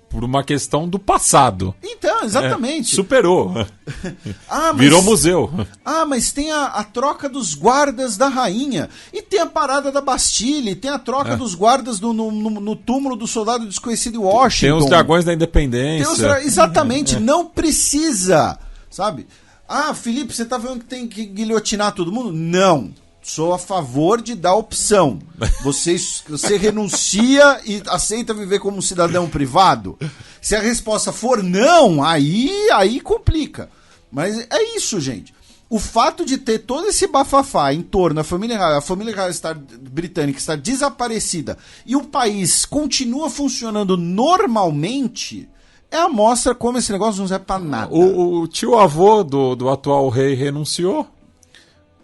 por uma questão do passado. Então, exatamente. Superou. Virou museu. Ah, mas tem a troca dos guardas da rainha. E tem a parada da Bastilha. E tem a troca dos guardas no túmulo do soldado desconhecido em Washington. Tem os dragões da independência. Exatamente. Não precisa. Sabe? Ah, Felipe, você tá falando que tem que guilhotinar todo mundo? Não. Sou a favor de dar opção. Você renuncia e aceita viver como um cidadão privado? Se a resposta for não, aí complica. Mas é isso, gente. O fato de ter todo esse bafafá em torno da família real britânica estar desaparecida e o país continua funcionando normalmente, é a mostra como esse negócio não serve pra nada. O tio-avô do atual rei renunciou.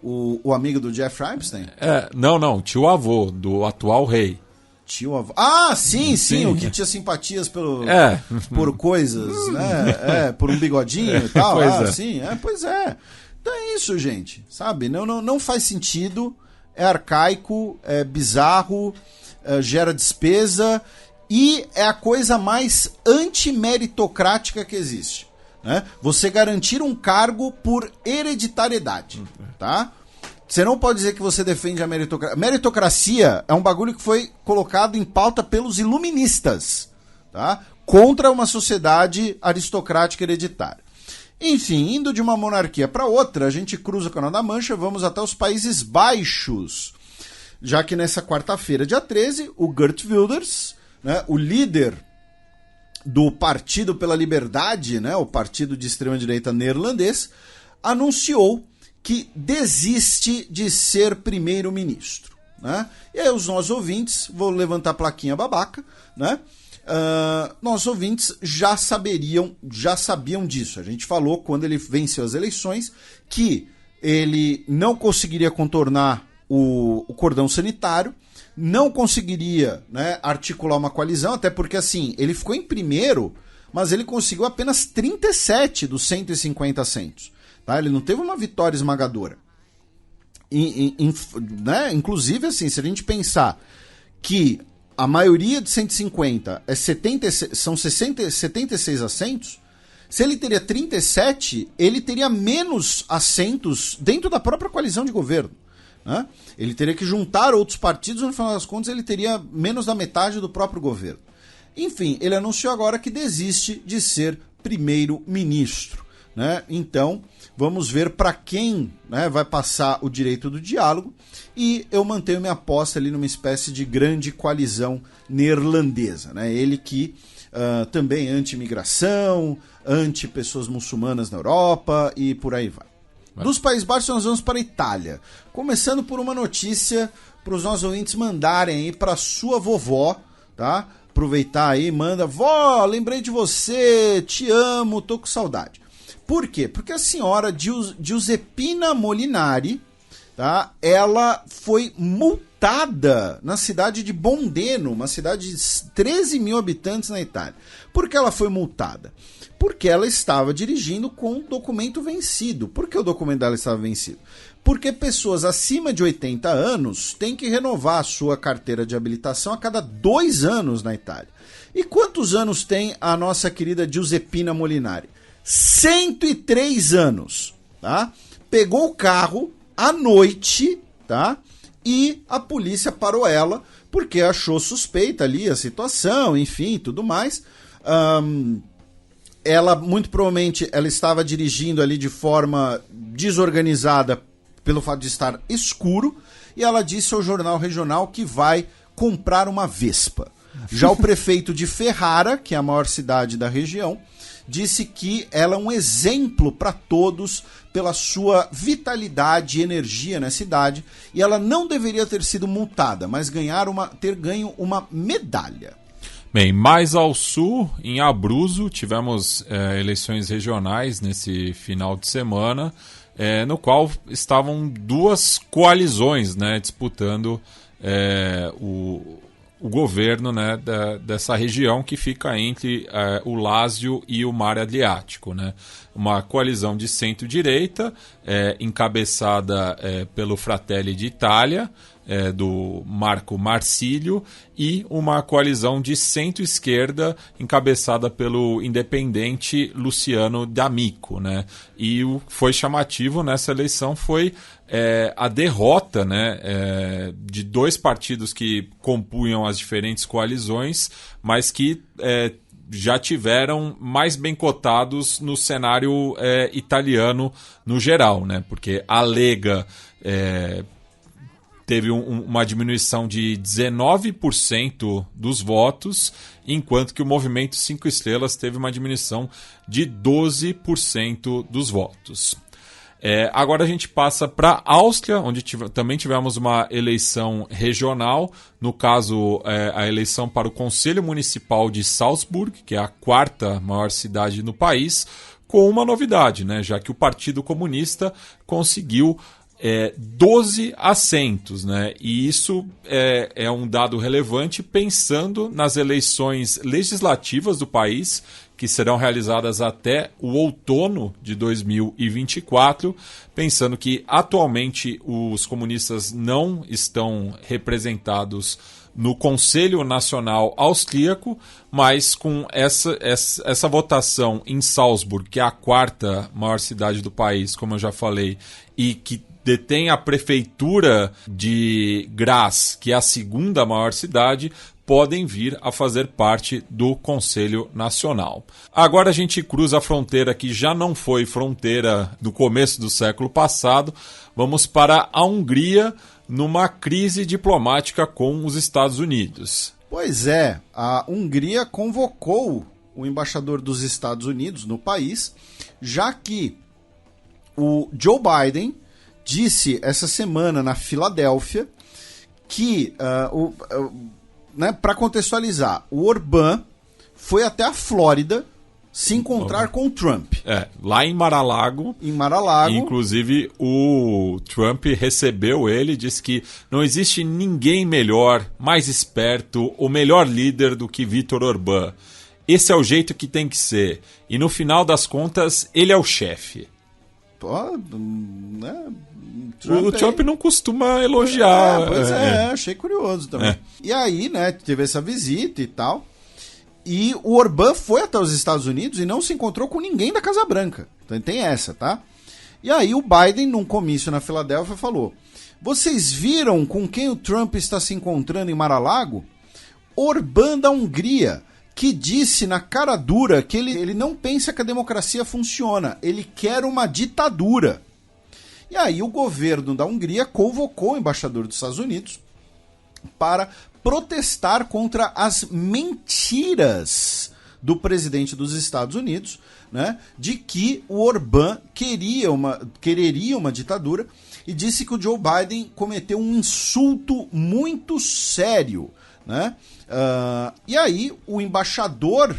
O amigo do Jeffrey Epstein? Não, tio-avô do atual rei. Tio-avô. Ah, sim, o que tinha simpatias por coisas, né? Por um bigodinho e tal. Sim, pois é. Então é isso, gente, sabe? Não faz sentido, é arcaico, é bizarro, gera despesa e é a coisa mais antimeritocrática que existe. Né? Você garantir um cargo por hereditariedade, tá? Você não pode dizer que você defende a meritocracia. Meritocracia é um bagulho que foi colocado em pauta pelos iluministas, tá? Contra uma sociedade aristocrática hereditária. Enfim, indo de uma monarquia para outra, a gente cruza o Canal da Mancha, vamos até os Países Baixos, já que nessa quarta-feira, dia 13, o Geert Wilders, né, o líder do Partido pela Liberdade, né, o partido de extrema-direita neerlandês, anunciou que desiste de ser primeiro-ministro. Né? E aí os nossos ouvintes, vou levantar a plaquinha babaca, né? Nossos ouvintes já sabiam disso. A gente falou, quando ele venceu as eleições, que ele não conseguiria contornar o cordão sanitário, não conseguiria, né, articular uma coalizão, até porque assim, ele ficou em primeiro, mas ele conseguiu apenas 37 dos 150 assentos. Tá? Ele não teve uma vitória esmagadora. né? Inclusive, assim, se a gente pensar que a maioria de 150 são 76 assentos, se ele teria 37, ele teria menos assentos dentro da própria coalizão de governo. Né? Ele teria que juntar outros partidos, no final das contas ele teria menos da metade do próprio governo. Enfim, ele anunciou agora que desiste de ser primeiro-ministro. Né? Então, vamos ver para quem, né, vai passar o direito do diálogo, e eu mantenho minha aposta ali numa espécie de grande coalizão neerlandesa. Né? Ele que também é anti-imigração, anti-pessoas muçulmanas na Europa e por aí vai. Dos Países Baixos nós vamos para a Itália, começando por uma notícia para os nossos ouvintes mandarem aí para sua vovó, tá? Aproveitar aí, manda: vó, lembrei de você, te amo, tô com saudade. Por quê? Porque a senhora Giuseppina Molinari, tá? Ela foi multada na cidade de Bondeno, uma cidade de 13 mil habitantes na Itália. Por que ela foi multada? Porque ela estava dirigindo com documento vencido. Por que o documento dela estava vencido? Porque pessoas acima de 80 anos têm que renovar a sua carteira de habilitação a cada 2 anos na Itália. E quantos anos tem a nossa querida Giuseppina Molinari? 103 anos, tá? Pegou o carro à noite, tá? E a polícia parou ela porque achou suspeita ali a situação, enfim, tudo mais. Ela, muito provavelmente, ela estava dirigindo ali de forma desorganizada pelo fato de estar escuro, e ela disse ao jornal regional que vai comprar uma Vespa. Já o prefeito de Ferrara, que é a maior cidade da região, disse que ela é um exemplo para todos pela sua vitalidade e energia na cidade, e ela não deveria ter sido multada, mas ter ganho uma medalha. Bem, mais ao sul, em Abruzzo, tivemos eleições regionais nesse final de semana, no qual estavam 2 coalizões, né, disputando o governo, né, dessa região que fica entre o Lácio e o Mar Adriático. Né? Uma coalizão de centro-direita, encabeçada pelo Fratelli d'Italia, do Marco Marsilio, e uma coalizão de centro-esquerda encabeçada pelo independente Luciano D'Amico. Né? E o que foi chamativo nessa eleição foi a derrota, né, de 2 partidos que compunham as diferentes coalizões, mas que já tiveram mais bem cotados no cenário italiano no geral, né? Porque a Lega teve uma diminuição de 19% dos votos, enquanto que o Movimento 5 Estrelas teve uma diminuição de 12% dos votos. Agora a gente passa para a Áustria, onde também tivemos uma eleição regional, no caso a eleição para o Conselho Municipal de Salzburg, que é a 4ª maior cidade no país, com uma novidade, né, já que o Partido Comunista conseguiu 12 assentos, né? E isso é um dado relevante pensando nas eleições legislativas do país, que serão realizadas até o outono de 2024, pensando que atualmente os comunistas não estão representados no Conselho Nacional Austríaco, mas com essa votação em Salzburg, que é a 4ª maior cidade do país, como eu já falei, e que detém a prefeitura de Graz, que é a 2ª maior cidade, podem vir a fazer parte do Conselho Nacional. Agora a gente cruza a fronteira que já não foi fronteira do começo do século passado. Vamos para a Hungria, numa crise diplomática com os Estados Unidos. Pois é, a Hungria convocou o embaixador dos Estados Unidos no país, já que o Joe Biden disse essa semana na Filadélfia que, né, para contextualizar, o Orbán foi até a Flórida se encontrar com o Trump. Lá em Mar-a-Lago. Inclusive, o Trump recebeu ele, disse que não existe ninguém melhor, mais esperto, o melhor líder do que Viktor Orbán. Esse é o jeito que tem que ser. E no final das contas, ele é o chefe. né? O Trump não costuma elogiar. Achei curioso também. E aí, né, teve essa visita e tal. E o Orbán foi até os Estados Unidos e não se encontrou com ninguém da Casa Branca. Então tem essa, tá? E aí o Biden, num comício na Filadélfia, falou: vocês viram com quem o Trump está se encontrando em Mar-a-Lago? Orbán da Hungria, que disse na cara dura que ele não pensa que a democracia funciona, ele quer uma ditadura. E aí o governo da Hungria convocou o embaixador dos Estados Unidos para protestar contra as mentiras do presidente dos Estados Unidos, né, de que o Orbán quereria uma ditadura, e disse que o Joe Biden cometeu um insulto muito sério, né? E aí o embaixador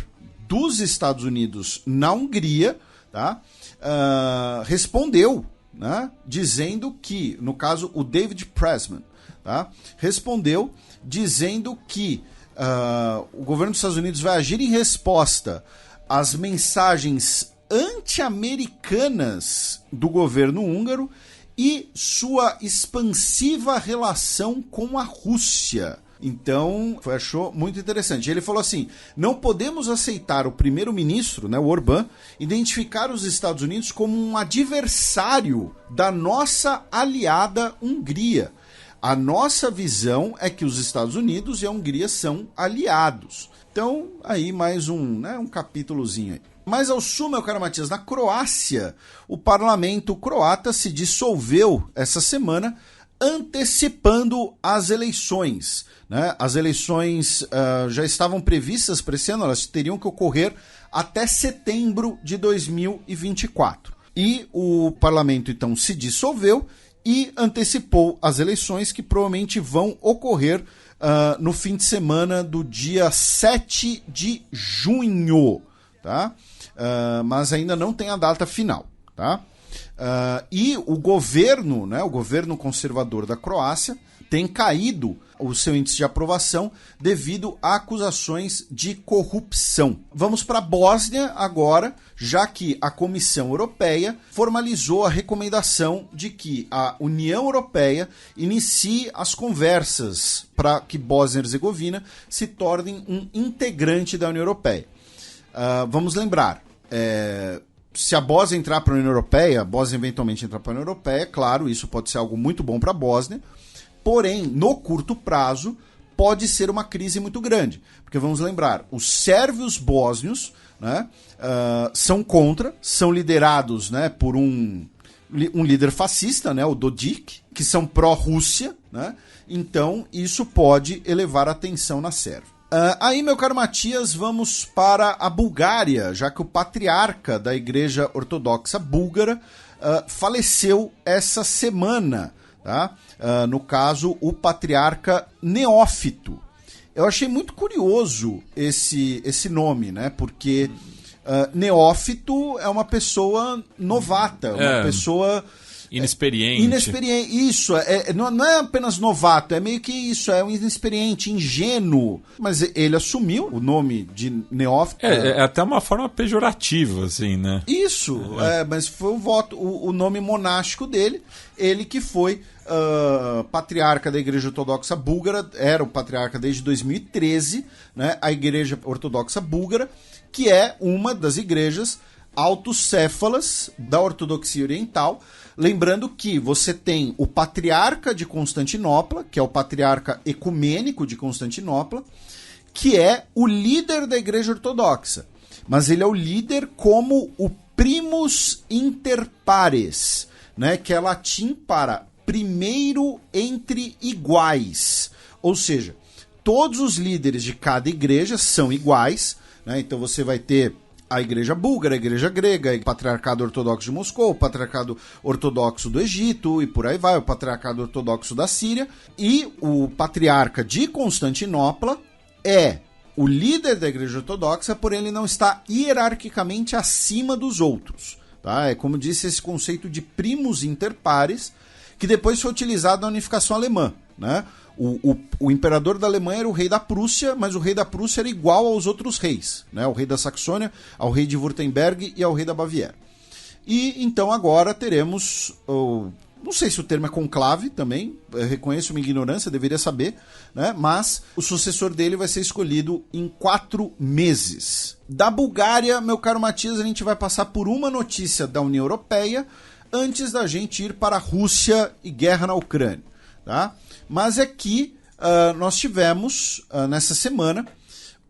dos Estados Unidos na Hungria, tá, respondeu, né, dizendo que, no caso, o David Pressman, tá, respondeu dizendo que o governo dos Estados Unidos vai agir em resposta às mensagens anti-americanas do governo húngaro e sua expansiva relação com a Rússia. Então, achou muito interessante. Ele falou assim: não podemos aceitar o primeiro-ministro, né, o Orbán, identificar os Estados Unidos como um adversário da nossa aliada Hungria. A nossa visão é que os Estados Unidos e a Hungria são aliados. Então, aí mais um capítulozinho aí. Mas ao sul, meu caro Matias, na Croácia, o parlamento croata se dissolveu essa semana, antecipando as eleições, né? As eleições já estavam previstas para esse ano, elas teriam que ocorrer até setembro de 2024. E o parlamento, então, se dissolveu e antecipou as eleições, que provavelmente vão ocorrer no fim de semana do dia 7 de junho, tá? Mas ainda não tem a data final, tá? E o governo, né, o governo conservador da Croácia tem caído o seu índice de aprovação devido a acusações de corrupção. Vamos para a Bósnia agora, já que a Comissão Europeia formalizou a recomendação de que a União Europeia inicie as conversas para que Bósnia e Herzegovina se tornem um integrante da União Europeia. Vamos lembrar, se a Bósnia entrar para a União Europeia, a Bósnia eventualmente entrar para a União Europeia, claro, isso pode ser algo muito bom para a Bósnia, porém, no curto prazo, pode ser uma crise muito grande. Porque vamos lembrar, os sérvios bósnios, né, são contra, são liderados, né, por um líder fascista, né, o Dodik, que são pró-Rússia, né, então isso pode elevar a tensão na Sérvia. Aí, meu caro Matias, vamos para a Bulgária, já que o patriarca da Igreja Ortodoxa Búlgara faleceu essa semana, tá? No caso, o patriarca Neófito. Eu achei muito curioso esse nome, né? Porque Neófito é uma pessoa novata, uma pessoa inexperiente. Isso, não é apenas novato, é meio que isso, é um inexperiente, ingênuo. Mas ele assumiu o nome de Neófito. É até uma forma pejorativa, assim, né? Isso, mas foi o nome monástico dele, ele que foi patriarca da Igreja Ortodoxa Búlgara, era o patriarca desde 2013, né? A Igreja Ortodoxa Búlgara, que é uma das igrejas autocéfalas da Ortodoxia Oriental. Lembrando que você tem o patriarca de Constantinopla, que é o patriarca ecumênico de Constantinopla, que é o líder da Igreja Ortodoxa. Mas ele é o líder como o primus inter pares, né, que é latim para primeiro entre iguais. Ou seja, todos os líderes de cada igreja são iguais, né? Então você vai ter a Igreja Búlgara, a Igreja Grega, o Patriarcado Ortodoxo de Moscou, o Patriarcado Ortodoxo do Egito e por aí vai, o Patriarcado Ortodoxo da Síria. E o Patriarca de Constantinopla é o líder da Igreja Ortodoxa, porém ele não está hierarquicamente acima dos outros. Tá? É como disse esse conceito de primus inter pares, que depois foi utilizado na unificação alemã, né? O imperador da Alemanha era o rei da Prússia, mas o rei da Prússia era igual aos outros reis, né? O rei da Saxônia, ao rei de Württemberg e ao rei da Baviera. E então agora teremos, não sei se o termo é conclave também, eu reconheço minha ignorância, deveria saber, né? Mas o sucessor dele vai ser escolhido em 4 meses. Da Bulgária, meu caro Matias, a gente vai passar por uma notícia da União Europeia antes da gente ir para a Rússia e guerra na Ucrânia. Tá? Mas aqui nós tivemos, nessa semana,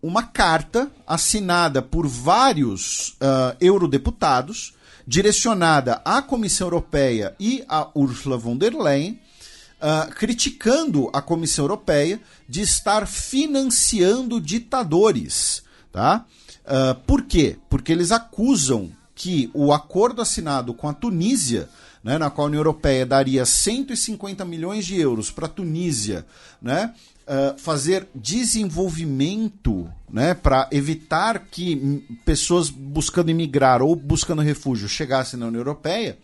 uma carta assinada por vários eurodeputados, direcionada à Comissão Europeia e a Ursula von der Leyen, criticando a Comissão Europeia de estar financiando ditadores. Tá? Por quê? Porque eles acusam que o acordo assinado com a Tunísia, né, na qual a União Europeia daria 150 milhões de euros para a Tunísia, né, fazer desenvolvimento, né, para evitar que pessoas buscando emigrar ou buscando refúgio chegassem na União Europeia,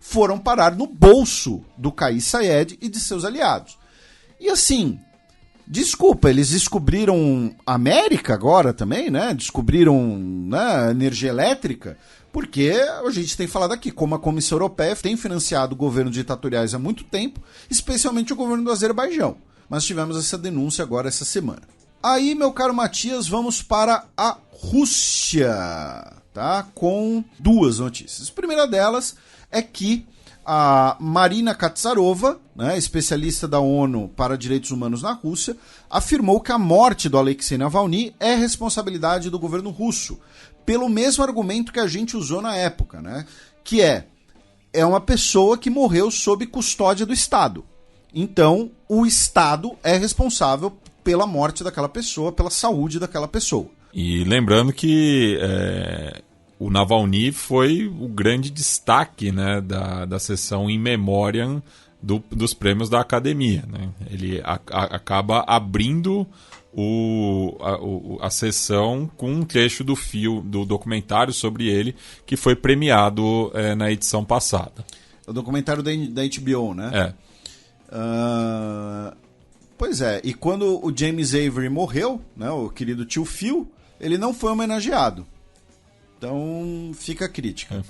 foram parar no bolso do Kais Saied e de seus aliados. E assim, desculpa, eles descobriram América agora também, né? Descobriram, né, energia elétrica, porque a gente tem falado aqui como a Comissão Europeia tem financiado governos ditatoriais há muito tempo, especialmente o governo do Azerbaijão. Mas tivemos essa denúncia agora essa semana. Aí, meu caro Matias, vamos para a Rússia, tá? Com 2 notícias. A primeira delas é que a Marina Katsarova, né, especialista da ONU para Direitos Humanos na Rússia, afirmou que a morte do Alexei Navalny é responsabilidade do governo russo, pelo mesmo argumento que a gente usou na época, né, que é uma pessoa que morreu sob custódia do Estado. Então, o Estado é responsável pela morte daquela pessoa, pela saúde daquela pessoa. E lembrando que o Navalny foi o grande destaque, né, da sessão in memoriam dos prêmios da Academia. Né? Ele acaba abrindo a sessão com um trecho do documentário sobre ele, que foi premiado na edição passada. O documentário da HBO, né? Pois é, e quando o James Avery morreu, né, o querido tio Phil, ele não foi homenageado. Então fica a crítica.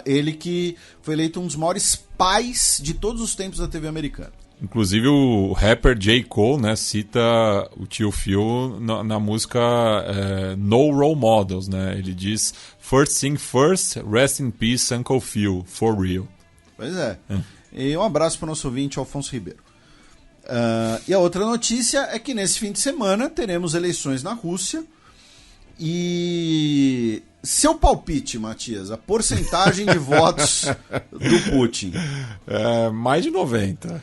Ele que foi eleito um dos maiores pais de todos os tempos da TV americana. Inclusive o rapper J. Cole, né, cita o tio Phil na música No Role Models, né? Ele diz: First thing first, rest in peace Uncle Phil, for real. Pois é. E um abraço para o nosso ouvinte Alfonso Ribeiro. E a outra notícia é que nesse fim de semana teremos eleições na Rússia. E seu palpite, Matias, a porcentagem de votos do Putin? Mais de 90%.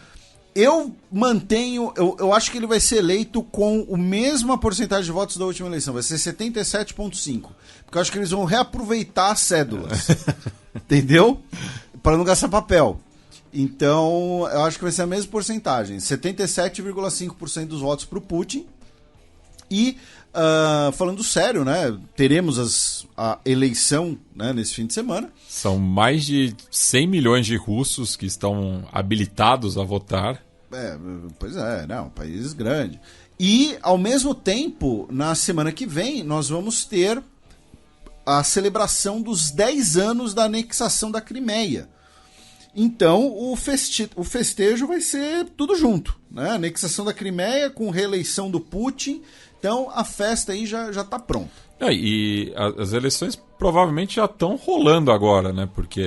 Eu mantenho, eu acho que ele vai ser eleito com a mesma porcentagem de votos da última eleição, vai ser 77,5%. Porque eu acho que eles vão reaproveitar as cédulas. Entendeu? Para não gastar papel. Então, eu acho que vai ser a mesma porcentagem, 77,5% dos votos para o Putin. E, falando sério, né, teremos a eleição, né, nesse fim de semana. São mais de 100 milhões de russos que estão habilitados a votar. Pois é, um país grande. E, ao mesmo tempo, na semana que vem, nós vamos ter a celebração dos 10 anos da anexação da Crimeia. Então, o festejo vai ser tudo junto, né? Anexação da Crimeia com reeleição do Putin. Então, a festa aí já está pronta. E as eleições provavelmente já estão rolando agora, né? Porque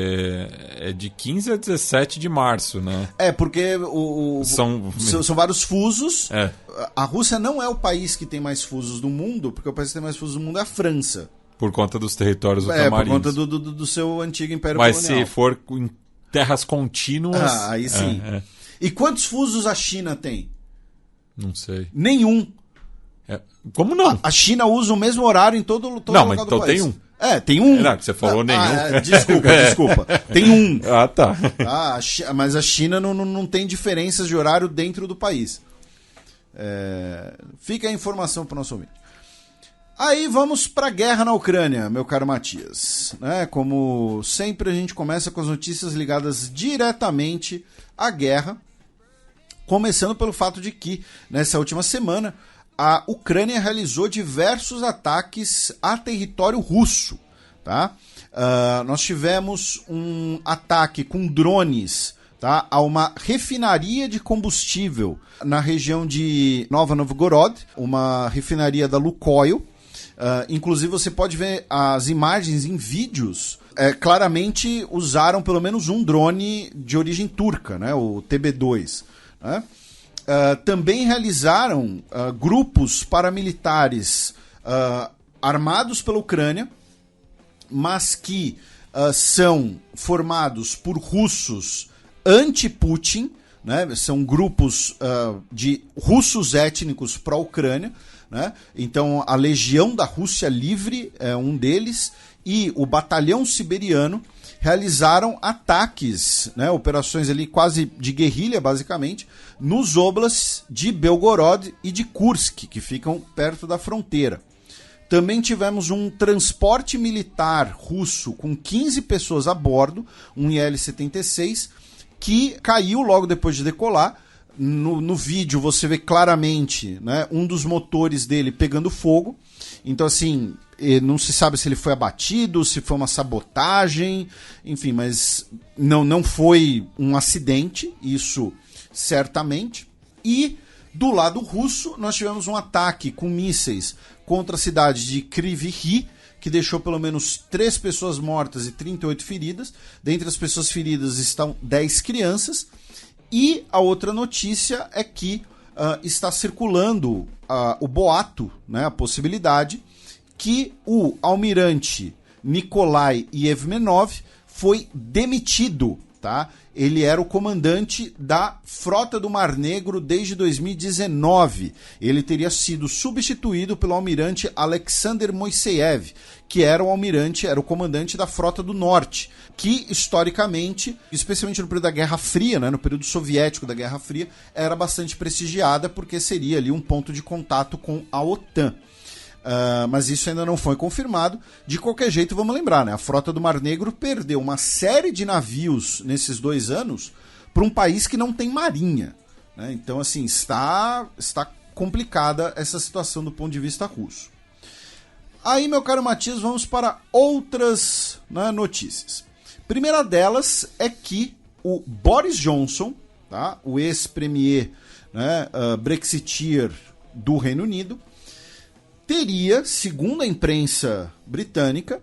é de 15 a 17 de março, né? Porque são vários fusos. A Rússia não é o país que tem mais fusos do mundo, porque o país que tem mais fusos do mundo é a França. Por conta dos territórios ultramarinos. Por conta do seu antigo império colonial. Mas se for em terras contínuas... aí sim. E quantos fusos a China tem? Não sei. Nenhum. Como não? A China usa o mesmo horário em todo lugar do país. Não, mas então tem um. Tem um. Não, você falou nenhum. Desculpa. Tem um. Tá. Mas a China não tem diferenças de horário dentro do país. Fica a informação para o nosso ouvinte. Aí vamos para a guerra na Ucrânia, meu caro Matias. Como sempre, a gente começa com as notícias ligadas diretamente à guerra, começando pelo fato de que, nessa última semana, a Ucrânia realizou diversos ataques a território russo. tá? Nós tivemos um ataque com drones, tá, a uma refinaria de combustível na região de Nova Novgorod, uma refinaria da Lukoil. Inclusive você pode ver as imagens em vídeos, claramente usaram pelo menos um drone de origem turca, né, o TB2. Né? Também realizaram grupos paramilitares armados pela Ucrânia, mas que são formados por russos anti-Putin, né? São grupos de russos étnicos pró-Ucrânia, né? Então a Legião da Rússia Livre é um deles, e o Batalhão Siberiano realizaram ataques, né? Operações ali quase de guerrilha, basicamente, nos oblasts de Belgorod e de Kursk, que ficam perto da fronteira. Também tivemos um transporte militar russo com 15 pessoas a bordo, um Il-76, que caiu logo depois de decolar. No vídeo você vê claramente, né, um dos motores dele pegando fogo. Então, assim, não se sabe se ele foi abatido, se foi uma sabotagem, enfim, mas não foi um acidente, isso certamente. E do lado russo, nós tivemos um ataque com mísseis contra a cidade de Kryvyi Rih, que deixou pelo menos 3 pessoas mortas e 38 feridas. Dentre as pessoas feridas estão 10 crianças. E a outra notícia é que está circulando o boato, né, a possibilidade, que o almirante Nikolai Yevmenov foi demitido. Tá? Ele era o comandante da Frota do Mar Negro desde 2019. Ele teria sido substituído pelo almirante Alexander Moiseev, que era o comandante da Frota do Norte, que historicamente, especialmente no período da Guerra Fria, né, no período soviético da Guerra Fria, era bastante prestigiada porque seria ali um ponto de contato com a OTAN. Mas isso ainda não foi confirmado. De qualquer jeito, vamos lembrar, né? A Frota do Mar Negro perdeu uma série de navios nesses 2 anos para um país que não tem marinha, né? Então, assim, está complicada essa situação do ponto de vista russo. Aí, meu caro Matias, vamos para outras, né, notícias. Primeira delas é que o Boris Johnson, tá? O ex-premier, né, brexiteer do Reino Unido, teria, segundo a imprensa britânica,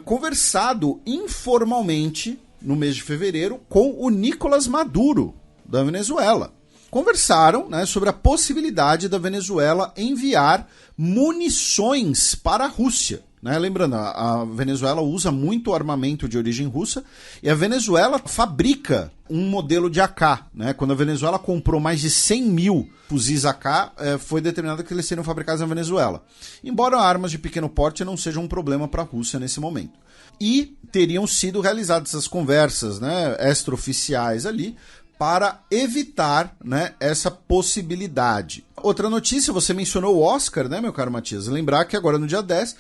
conversado informalmente no mês de fevereiro com o Nicolás Maduro, da Venezuela. Conversaram, né, sobre a possibilidade da Venezuela enviar munições para a Rússia. Né? Lembrando, a Venezuela usa muito armamento de origem russa e a Venezuela fabrica um modelo de AK. Né? Quando a Venezuela comprou mais de 100 mil fuzis AK, foi determinado que eles seriam fabricados na Venezuela. Embora armas de pequeno porte não sejam um problema para a Rússia nesse momento. E teriam sido realizadas essas conversas, né, extraoficiais ali, para evitar, né, essa possibilidade. Outra notícia, você mencionou o Oscar, né, meu caro Matias? Lembrar que agora no dia 10,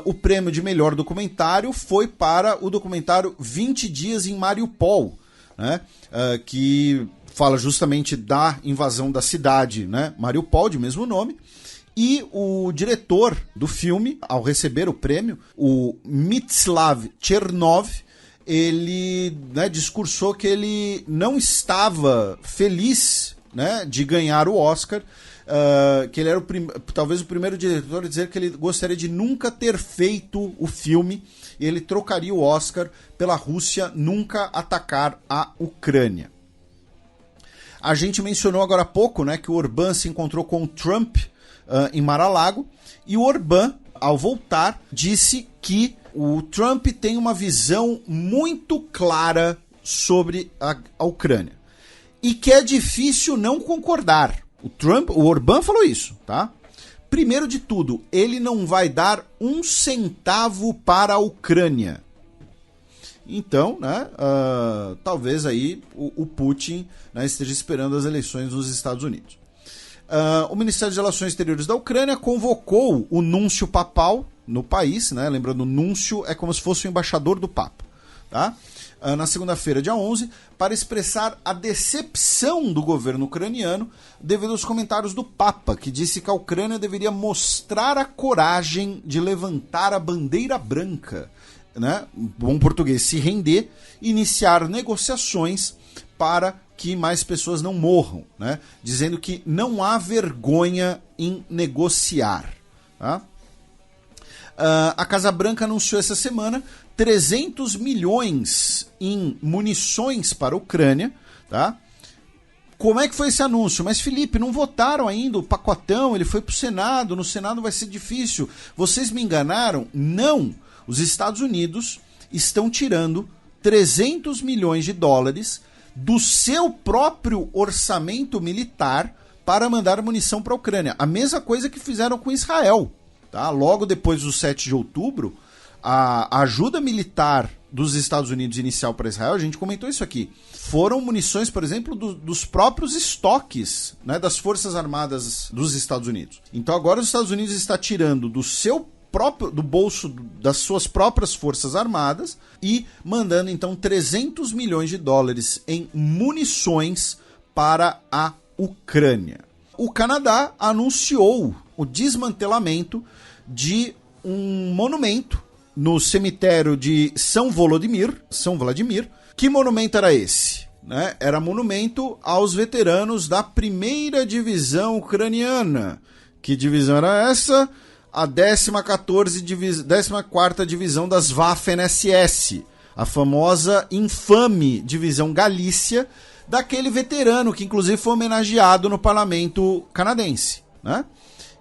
o prêmio de melhor documentário foi para o documentário 20 Dias em Mariupol, né, que fala justamente da invasão da cidade, né, Mariupol, de mesmo nome. E o diretor do filme, ao receber o prêmio, o Mstislav Chernov, ele, né, discursou que ele não estava feliz, né, de ganhar o Oscar, que ele era talvez o primeiro diretor a dizer que ele gostaria de nunca ter feito o filme, e ele trocaria o Oscar pela Rússia nunca atacar a Ucrânia. A gente mencionou agora há pouco, né, que o Orbán se encontrou com o Trump em Mar-a-Lago, e o Orbán, ao voltar, disse que o Trump tem uma visão muito clara sobre a Ucrânia e que é difícil não concordar. O Orbán falou isso, tá? Primeiro de tudo, ele não vai dar um centavo para a Ucrânia. Então, né, talvez aí o Putin, né, esteja esperando as eleições nos Estados Unidos. O Ministério das Relações Exteriores da Ucrânia convocou o núncio papal no país, né? Lembrando, o núncio é como se fosse o embaixador do Papa. tá? Na segunda-feira, dia 11, para expressar a decepção do governo ucraniano devido aos comentários do Papa, que disse que a Ucrânia deveria mostrar a coragem de levantar a bandeira branca, né? Bom português, se render, iniciar negociações para que mais pessoas não morram, né? Dizendo que não há vergonha em negociar. Tá? A Casa Branca anunciou essa semana 300 milhões em munições para a Ucrânia. Tá? Como é que foi esse anúncio? Mas, Felipe, não votaram ainda o pacotão, ele foi para o Senado, no Senado vai ser difícil. Vocês me enganaram? Não! Os Estados Unidos estão tirando 300 milhões de dólares do seu próprio orçamento militar para mandar munição para a Ucrânia. A mesma coisa que fizeram com Israel. Tá? Logo depois do 7 de outubro, a ajuda militar dos Estados Unidos inicial para Israel, a gente comentou isso aqui, foram munições, por exemplo, dos próprios estoques, né, das Forças Armadas dos Estados Unidos. Então agora os Estados Unidos está tirando do bolso das suas próprias Forças Armadas e mandando então 300 milhões de dólares em munições para a Ucrânia. O Canadá anunciou o desmantelamento de um monumento no cemitério de São Vladimir. Que monumento era esse? Né? Era monumento aos veteranos da 1ª Divisão Ucraniana. Que divisão era essa? A 14ª Divisão das Waffen-SS, a famosa infame Divisão Galícia, daquele veterano que inclusive foi homenageado no parlamento canadense. Né?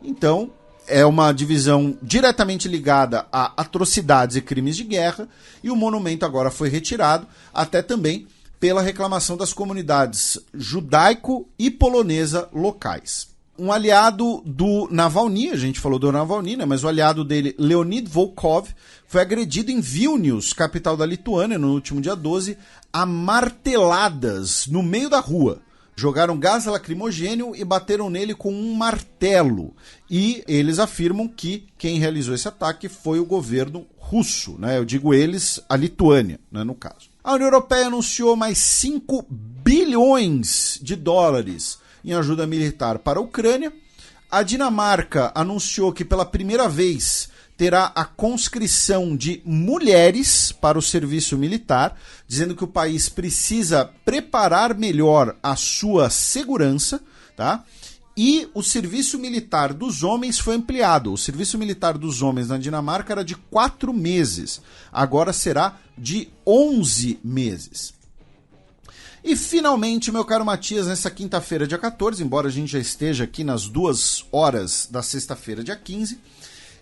Então, é uma divisão diretamente ligada a atrocidades e crimes de guerra, e o monumento agora foi retirado, até também pela reclamação das comunidades judaico e polonesa locais. Um aliado do Navalny, a gente falou do Navalny, né, mas o aliado dele, Leonid Volkov, foi agredido em Vilnius, capital da Lituânia, no último dia 12, a marteladas no meio da rua. Jogaram gás lacrimogêneo e bateram nele com um martelo. E eles afirmam que quem realizou esse ataque foi o governo russo, né? Eu digo eles, a Lituânia, né, no caso. A União Europeia anunciou mais 5 bilhões de dólares em ajuda militar para a Ucrânia. A Dinamarca anunciou que pela primeira vez terá a conscrição de mulheres para o serviço militar, dizendo que o país precisa preparar melhor a sua segurança, tá? E o serviço militar dos homens foi ampliado. O serviço militar dos homens na Dinamarca era de 4 meses, agora será de 11 meses. E finalmente, meu caro Matias, nessa quinta-feira, dia 14, embora a gente já esteja aqui nas 2 horas da sexta-feira, dia 15,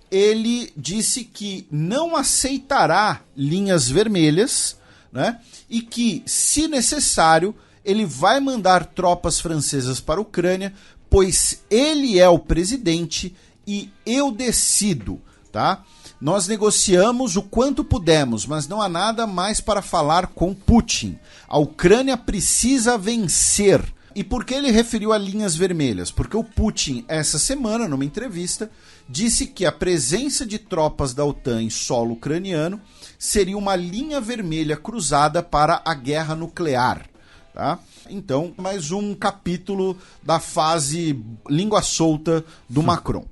ele disse que não aceitará linhas vermelhas, né? E que, se necessário, ele vai mandar tropas francesas para a Ucrânia, pois ele é o presidente e eu decido, tá? Nós negociamos o quanto pudemos, mas não há nada mais para falar com Putin. A Ucrânia precisa vencer. E por que ele referiu a linhas vermelhas? Porque o Putin, essa semana, numa entrevista, disse que a presença de tropas da OTAN em solo ucraniano seria uma linha vermelha cruzada para a guerra nuclear. Tá? Então, mais um capítulo da fase língua solta do Macron.